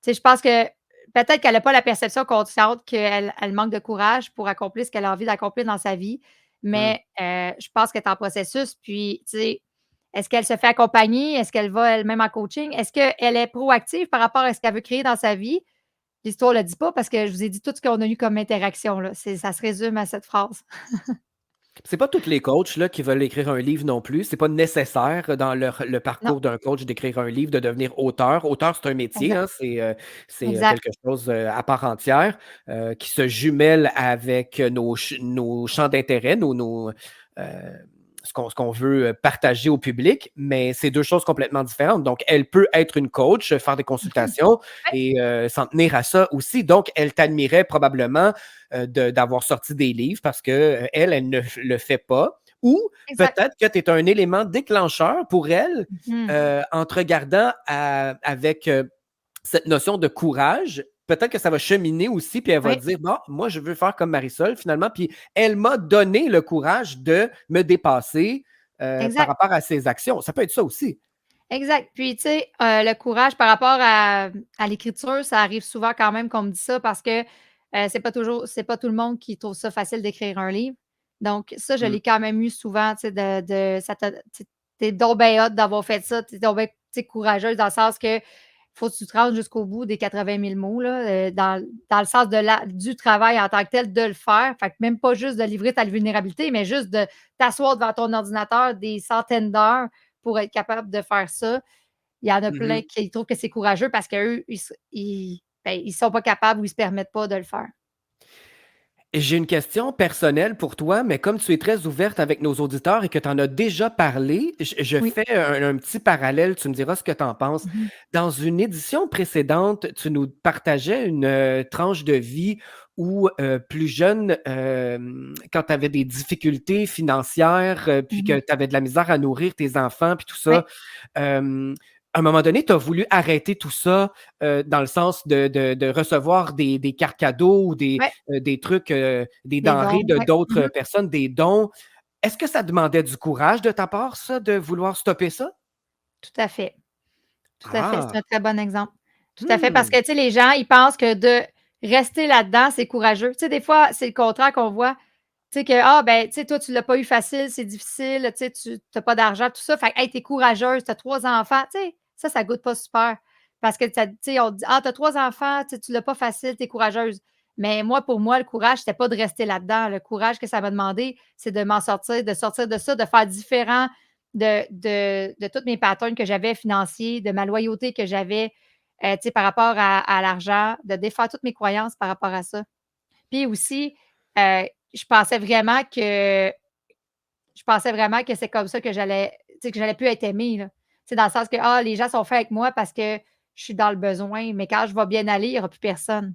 Tu sais, je pense que peut-être qu'elle a pas la perception consciente qu'elle manque de courage pour accomplir ce qu'elle a envie d'accomplir dans sa vie, Mmh. mais je pense qu'elle est en processus puis, tu sais, est-ce qu'elle se fait accompagner? Est-ce qu'elle va elle-même en coaching? Est-ce qu'elle est proactive par rapport à ce qu'elle veut créer dans sa vie? L'histoire le dit pas parce que je vous ai dit tout ce qu'on a eu comme interaction, là. Ça se résume à cette phrase. C'est pas tous les coachs là, qui veulent écrire un livre non plus. C'est pas nécessaire dans le Non, parcours d'un coach d'écrire un livre, de devenir auteur. Auteur, c'est un métier, exact, hein, c'est exact. quelque chose à part entière qui se jumelle avec nos champs d'intérêt, euh, ce qu'on veut partager au public, mais c'est deux choses complètement différentes. Donc, elle peut être une coach, faire des Mmh. consultations Ouais, et s'en tenir à ça aussi. Donc, elle t'admirait probablement d'avoir sorti des livres parce qu'elle, elle ne le fait pas. Ou exact. peut-être que tu es un élément déclencheur pour elle Mmh. en te regardant avec cette notion de courage. Peut-être que ça va cheminer aussi, puis elle va Oui, dire, bon, moi, je veux faire comme Marisol, finalement. Puis elle m'a donné le courage de me dépasser par exact. rapport à ses actions. Ça peut être ça aussi. Exact. Puis, tu sais, le courage par rapport à l'écriture, ça arrive souvent quand même qu'on me dit ça parce que, c'est pas tout le monde qui trouve ça facile d'écrire un livre. Donc ça, je Mm. l'ai quand même eu souvent, tu sais, de ça t'a tu sais, tu donc bien hot d'avoir fait ça. Tu es donc bien, tu sais, courageuse dans le sens que faut que tu te rendes jusqu'au bout des 80 000 mots là, dans le sens du travail en tant que tel, de le faire. Fait que même pas juste de livrer ta vulnérabilité, mais juste de t'asseoir devant ton ordinateur des centaines d'heures pour être capable de faire ça. Il y en a plein Mhm. qui trouvent que c'est courageux parce qu'eux, ils sont pas capables ou ils se permettent pas de le faire. J'ai une question personnelle pour toi, mais comme tu es très ouverte avec nos auditeurs et que tu en as déjà parlé, je Oui. fais un petit parallèle, tu me diras ce que tu en penses. Mmh mh. Dans une édition précédente, tu nous partageais une tranche de vie où, plus jeune, quand tu avais des difficultés financières, puis que Mmh. tu avais de la misère à nourrir tes enfants, puis tout ça, Ouais, euh, à un moment donné, tu as voulu arrêter tout ça dans le sens de recevoir des cartes cadeaux ou ouais, des trucs, des des denrées dons, de ouais. Mmh d'autres mh. personnes, des dons. Est-ce que ça demandait du courage de ta part, ça, de vouloir stopper ça? Tout à fait, tout à fait. C'est un Ah! très bon exemple. Tout à fait, parce Mmh. que, tu sais, les gens, ils pensent que de rester là-dedans, c'est courageux. Tu sais, des fois, c'est le contraire qu'on voit. Tu sais que, ah, ben, tu sais, toi, tu l'as pas eu facile, c'est difficile, tu sais, tu as pas d'argent, tout ça. Fait que, hey, tu es courageuse, tu as 3 enfants. Tu sais, ça goûte pas super. Parce que, tu sais, on te dit, ah, tu as 3 enfants, tu l'as pas facile, tu es courageuse. Mais moi, pour moi, le courage, c'était pas de rester là-dedans. Le courage que ça m'a demandé, c'est de m'en sortir, de sortir de ça, de faire différent de tous mes patterns que j'avais financiers, de ma loyauté que j'avais, tu sais, par rapport à l'argent, de défaire toutes mes croyances par rapport à ça. Puis aussi, je pensais vraiment que c'est comme ça que j'allais, tu sais, que j'allais plus être aimée, là. Tu sais, dans le sens que, ah, les gens sont faits avec moi parce que je suis dans le besoin, mais quand je vais bien aller, il y aura plus personne.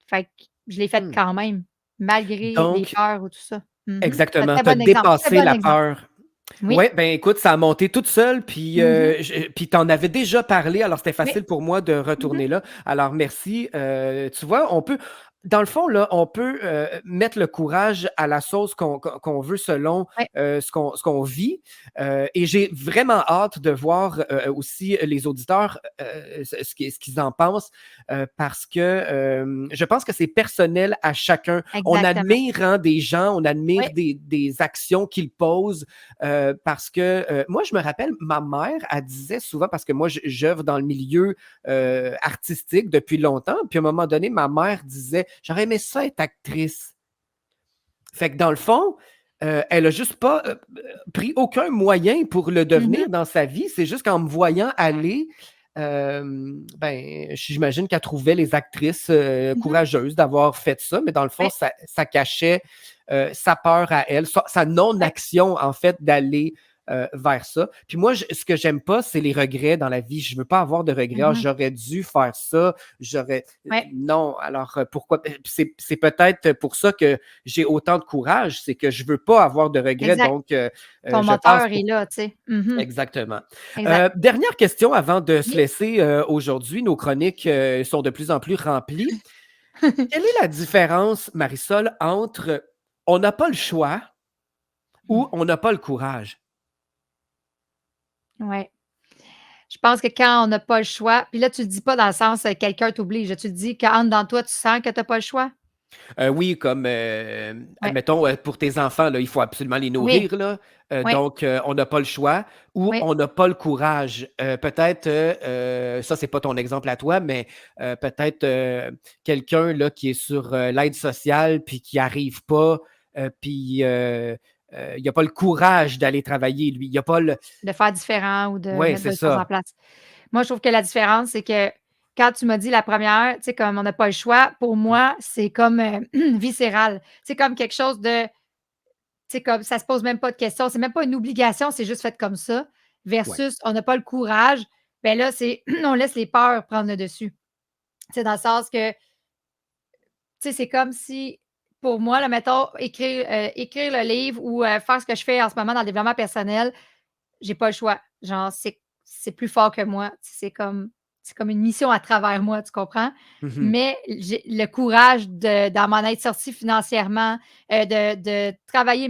Fait que je l'ai faite Mmh. quand même, malgré les Donc peurs ou tout ça. C'est un exactement, très tu as bon exemple, très dépassé bon la exemple. peur. Oui. Ouais, ben écoute, ça a monté toute seule, puis, Mmh mh. puis tu en avais déjà parlé, alors c'était Oui. facile pour moi de Mmh mh. retourner là. Alors merci. Tu vois, dans le fond, là, on peut mettre le courage à la sauce qu'on veut selon Ouais, ce qu'on vit. Et j'ai vraiment hâte de voir aussi les auditeurs ce qu'ils en pensent, parce que je pense que c'est personnel à chacun. On exactement. admire hein, des gens, on admire Oui. des actions qu'ils posent parce que moi, je me rappelle, ma mère, elle disait souvent, parce que moi, j'œuvre dans le milieu artistique depuis longtemps, puis à un moment donné, ma mère disait, j'aurais aimé ça être actrice. Fait que dans le fond, elle a juste pas pris aucun moyen pour le Mmh mh. devenir dans sa vie. C'est juste qu'en me voyant aller, ben, j'imagine qu'elle trouvait les actrices Mmh mh. courageuses d'avoir fait ça, mais dans le fond, Ouais, ça cachait sa peur à elle, sa ouais. non-action, en fait, d'aller. vers ça. Puis moi, ce que j'aime pas, c'est les regrets dans la vie. Je veux pas avoir de regrets. Ah, j'aurais dû faire ça. Ouais, Non, alors pourquoi? C'est peut-être pour ça que j'ai autant de courage, c'est que je veux pas avoir de regrets, exact. donc Ton je passe moteur est pour... là, tu sais. Exactement. Exact. Dernière question avant de se Oui. laisser aujourd'hui. Nos chroniques sont de plus en plus remplies. Quelle est la différence, Marisol, entre on n'a pas le choix ou on n'a pas le courage? Ouais. Je pense que quand on n'a pas le choix, puis là, tu le dis pas dans le sens quelqu'un t'oblige. Tu le dis quand en dedans de toi, tu sens que tu n'as pas le choix. Oui, comme, Ouais. admettons, pour tes enfants, là, il faut absolument les Oui, nourrir, là. oui, Donc, on n'a pas le choix ou oui. on n'a pas le courage. Peut-être, ça, c'est pas ton exemple à toi, mais peut-être quelqu'un là, qui est sur l'aide sociale puis qui n'arrive pas, puis il n'a pas le courage d'aller travailler, lui. Il n'a pas le... De faire différent ou de Oui, mettre c'est d'autres choses en ça. place. Moi, je trouve que la différence, c'est que quand tu m'as dit la première, tu sais, comme on n'a pas le choix, pour moi, c'est comme viscéral. C'est comme quelque chose de, tu sais, comme ça se pose même pas de questions. C'est même pas une obligation, c'est juste fait comme ça. Ouais. Versus, on n'a pas le courage. Ben là, c'est, on laisse les peurs prendre le dessus. C'est dans le sens que, tu sais, c'est comme si, pour moi, là, mettons, écrire le livre ou faire ce que je fais en ce moment dans le développement personnel, j'ai pas le choix. Genre, c'est plus fort que moi. C'est comme une mission à travers moi, tu comprends? Mhm. Mais j'ai le courage d'en m'en être sortie financièrement, de travailler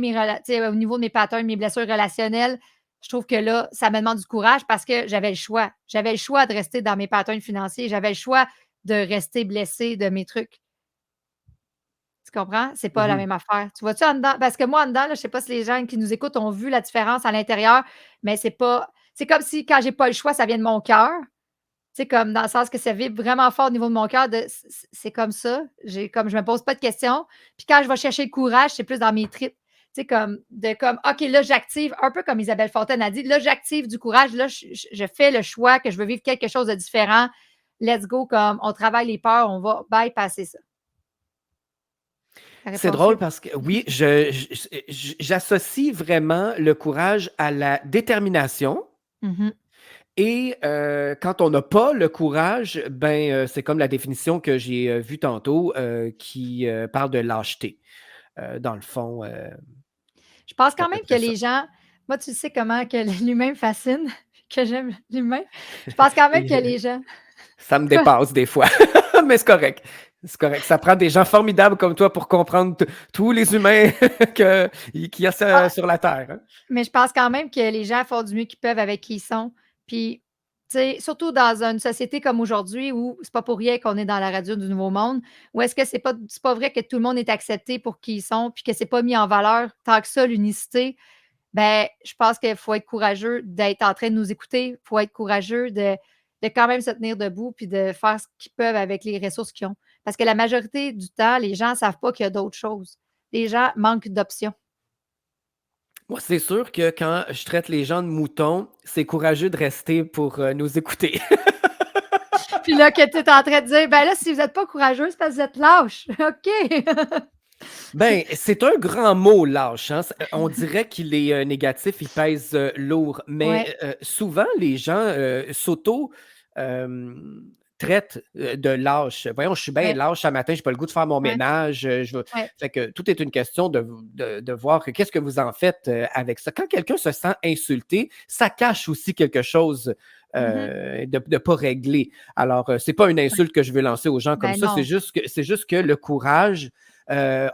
au niveau de mes patterns, mes blessures relationnelles. Je trouve que là, ça me demande du courage parce que j'avais le choix. J'avais le choix de rester dans mes patterns financiers. J'avais le choix de rester blessée de mes trucs. Tu comprends? C'est pas la Mhm. même affaire. Tu vois-tu en dedans? Parce que moi, en dedans, là, je sais pas si les gens qui nous écoutent ont vu la différence à l'intérieur, mais c'est pas. C'est comme si quand j'ai pas le choix, ça vient de mon cœur. Tu sais, comme dans le sens que ça vibre vraiment fort au niveau de mon cœur. C'est comme ça. Comme je me pose pas de questions. Puis quand je vais chercher le courage, c'est plus dans mes tripes. Tu sais, comme OK, là, j'active, un peu comme Isabelle Fontaine a dit, là, j'active du courage. Là, je fais le choix que je veux vivre quelque chose de différent. Let's go, comme on travaille les peurs, on va bypasser ça. Ça C'est répond-tu? drôle parce que oui, j'associe vraiment le courage à la détermination. Mhm. Et quand on n'a pas le courage, ben, c'est comme la définition que j'ai vue tantôt qui parle de lâcheté. Dans le fond, Je pense c'est à quand peu même que près ça. les gens, moi, tu sais comment que l'humain me fascine, que j'aime l'humain. Je pense quand même que Et, les gens. ça me Quoi? dépasse des fois, mais c'est correct. C'est correct. Ça prend des gens formidables comme toi pour comprendre tous les humains qu'il y a Ah, sur la Terre. Hein. mais je pense quand même que les gens font du mieux qu'ils peuvent avec qui ils sont. Puis, tu sais, surtout dans une société comme aujourd'hui où c'est pas pour rien qu'on est dans la radio du Nouveau Monde, où est-ce que c'est pas vrai que tout le monde est accepté pour qui ils sont, puis que c'est pas mis en valeur tant que ça, l'unicité. Ben, je pense qu'il faut être courageux d'être en train de nous écouter. Il faut être courageux de quand même se tenir debout puis de faire ce qu'ils peuvent avec les ressources qu'ils ont. Parce que la majorité du temps, les gens ne savent pas qu'il y a d'autres choses. Les gens manquent d'options. Moi, c'est sûr que quand je traite les gens de moutons, c'est courageux de rester pour nous écouter. Puis là, que tu es en train de dire, ben là, si vous n'êtes pas courageux, c'est parce que vous êtes lâche. OK. Ben, c'est un grand mot, lâche. Hein. On dirait qu'il est négatif, il pèse lourd. Ouais. Mais souvent, les gens euh, traitent de lâche. Voyons, je suis bien Ouais. lâche ce matin, je n'ai pas le goût de faire mon Ouais. ménage. Ouais. Fait que tout est une question de voir qu'est-ce que vous en faites avec ça. Quand quelqu'un se sent insulté, ça cache aussi quelque chose Mhm. de ne pas régler. Alors, c'est pas une Ouais. insulte que je veux lancer aux gens comme Ben ça, non. c'est juste que le courage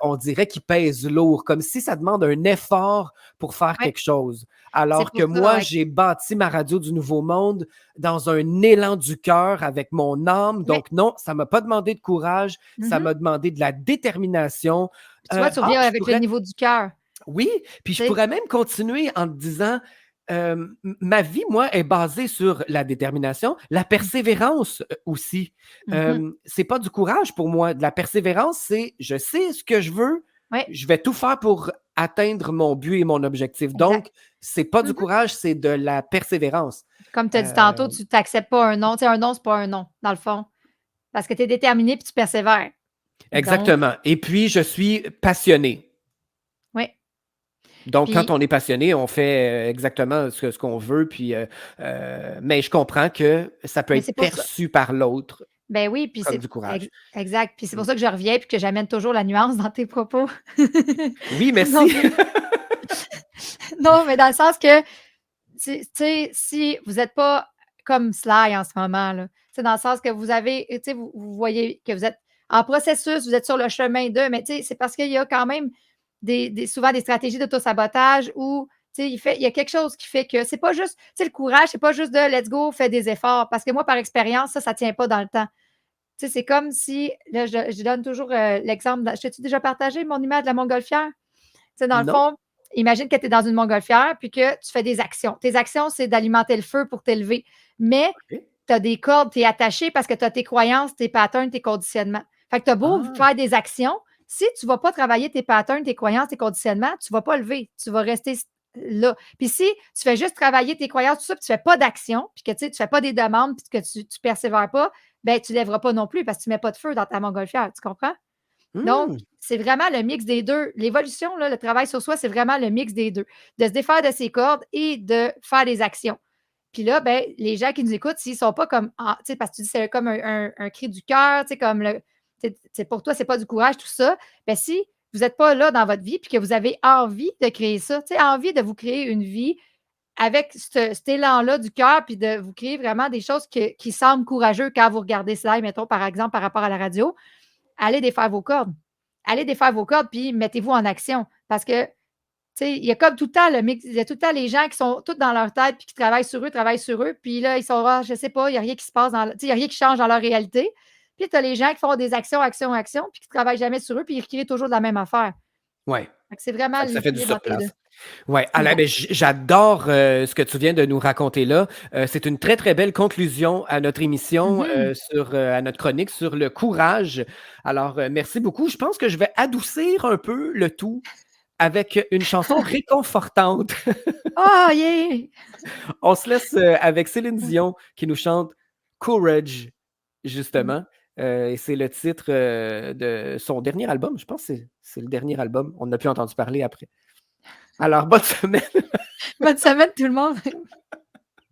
on dirait qu'il pèse lourd, comme si ça demande un effort pour faire Ouais. quelque chose. C'est Alors que pour ça, moi, ouais. j'ai bâti ma radio du Nouveau Monde dans un élan du cœur avec mon âme. Ouais. Donc non, ça ne m'a pas demandé de courage, ça Mhm. m'a demandé de la détermination. Puis tu vois, tu reviens Je avec le pourrais, niveau du cœur. oui, puis je Tu sais. pourrais même continuer en te disant, ma vie, moi, est basée sur la détermination, la persévérance aussi. Mhm. C'est pas du courage pour moi. De la persévérance, c'est je sais ce que je veux, Ouais. je vais tout faire pour atteindre mon but et mon objectif. Exact. Donc, c'est pas du Mhm. courage, c'est de la persévérance. Comme tu as dit Euh, tantôt, tu n'acceptes pas un non. Tu sais, un non, c'est pas un non, dans le fond. Parce que tu es déterminé puis tu persévères. Donc, exactement. Et puis, je suis passionné. oui. Donc, quand Puis, on est passionné, on fait exactement ce qu'on veut, puis, mais je comprends que ça peut mais être c'est pour ça. perçu par l'autre Ben oui, puis comme c'est du courage. exact. Puis c'est Mm. pour ça que je reviens puis que j'amène toujours la nuance dans tes propos. Oui, Donc, merci. non, mais dans le sens que, tu sais, si vous n'êtes pas comme Sly en ce moment, là, tu sais, dans le sens que vous avez, tu sais, vous voyez que vous êtes en processus, vous êtes sur le chemin de, mais tu sais, c'est parce qu'il y a quand même souvent des stratégies d'auto-sabotage où, tu sais, il y a quelque chose qui fait que c'est pas juste, tu sais, le courage, c'est pas juste de let's go, fais des efforts. Parce que moi, par expérience, ça tient pas dans le temps. Tu sais, c'est comme si, là, je donne toujours l'exemple, je t'ai-tu déjà partagé mon image de la montgolfière? Tu sais, dans le Non? fond, imagine que tu es dans une montgolfière puis que tu fais des actions. Tes actions, c'est d'alimenter le feu pour t'élever. Mais OK. tu as des cordes, tu es attaché parce que tu as tes croyances, tes patterns, tes conditionnements. Fait que tu as beau Ah, faire des actions, si tu ne vas pas travailler tes patterns, tes croyances, tes conditionnements, tu ne vas pas lever. Tu vas rester là. Puis si tu fais juste travailler tes croyances, tout ça, puis tu ne fais pas d'action, puis que tu ne fais pas des demandes, puis que tu ne persévères pas, ben tu ne lèveras pas non plus parce que tu ne mets pas de feu dans ta montgolfière. Tu comprends? Donc, hmm, c'est vraiment le mix des deux. L'évolution, là, le travail sur soi, c'est vraiment le mix des deux. De se défaire de ses cordes et de faire des actions. Puis là, ben, les gens qui nous écoutent, s'ils ne sont pas comme, ah, tu sais, parce que tu dis c'est comme un cri du cœur, tu sais, comme pour toi, c'est pas du courage, tout ça. Ben, si vous n'êtes pas là dans votre vie, puis que vous avez envie de créer ça, tu sais, envie de vous créer une vie avec cet élan-là du cœur, puis de vous créer vraiment des choses qui semblent courageux quand vous regardez cela, mettons, par exemple, par rapport à la radio, allez défaire vos cordes. Allez défaire vos cordes, puis mettez-vous en action. Parce que, tu sais, il y a comme tout le temps le mix, il y a tout le temps les gens qui sont tous dans leur tête, puis qui travaillent sur eux, puis là, ils sont, ah, je sais pas, il n'y a rien qui se passe, tu sais, il n'y a rien qui change dans leur réalité. Puis tu as les gens qui font des actions, actions, actions, puis qui ne travaillent jamais sur eux, puis ils recréent toujours de la même affaire. ouais, Fait que c'est vraiment ça fait du l'équilibre entre les deux. surplace. Ouais, alors, Exact. ben, j'adore ce que tu viens de nous raconter là. C'est une très, très belle conclusion à notre émission, Mhm. à notre chronique sur le courage. Alors, merci beaucoup. Je pense que je vais adoucir un peu le tout avec une chanson réconfortante. Oh, yeah! On se laisse avec Céline Dion qui nous chante Courage, justement. Et c'est le titre de son dernier album. Je pense que c'est le dernier album. On n'a plus entendu parler après. Alors, bonne semaine. Bonne semaine, tout le monde.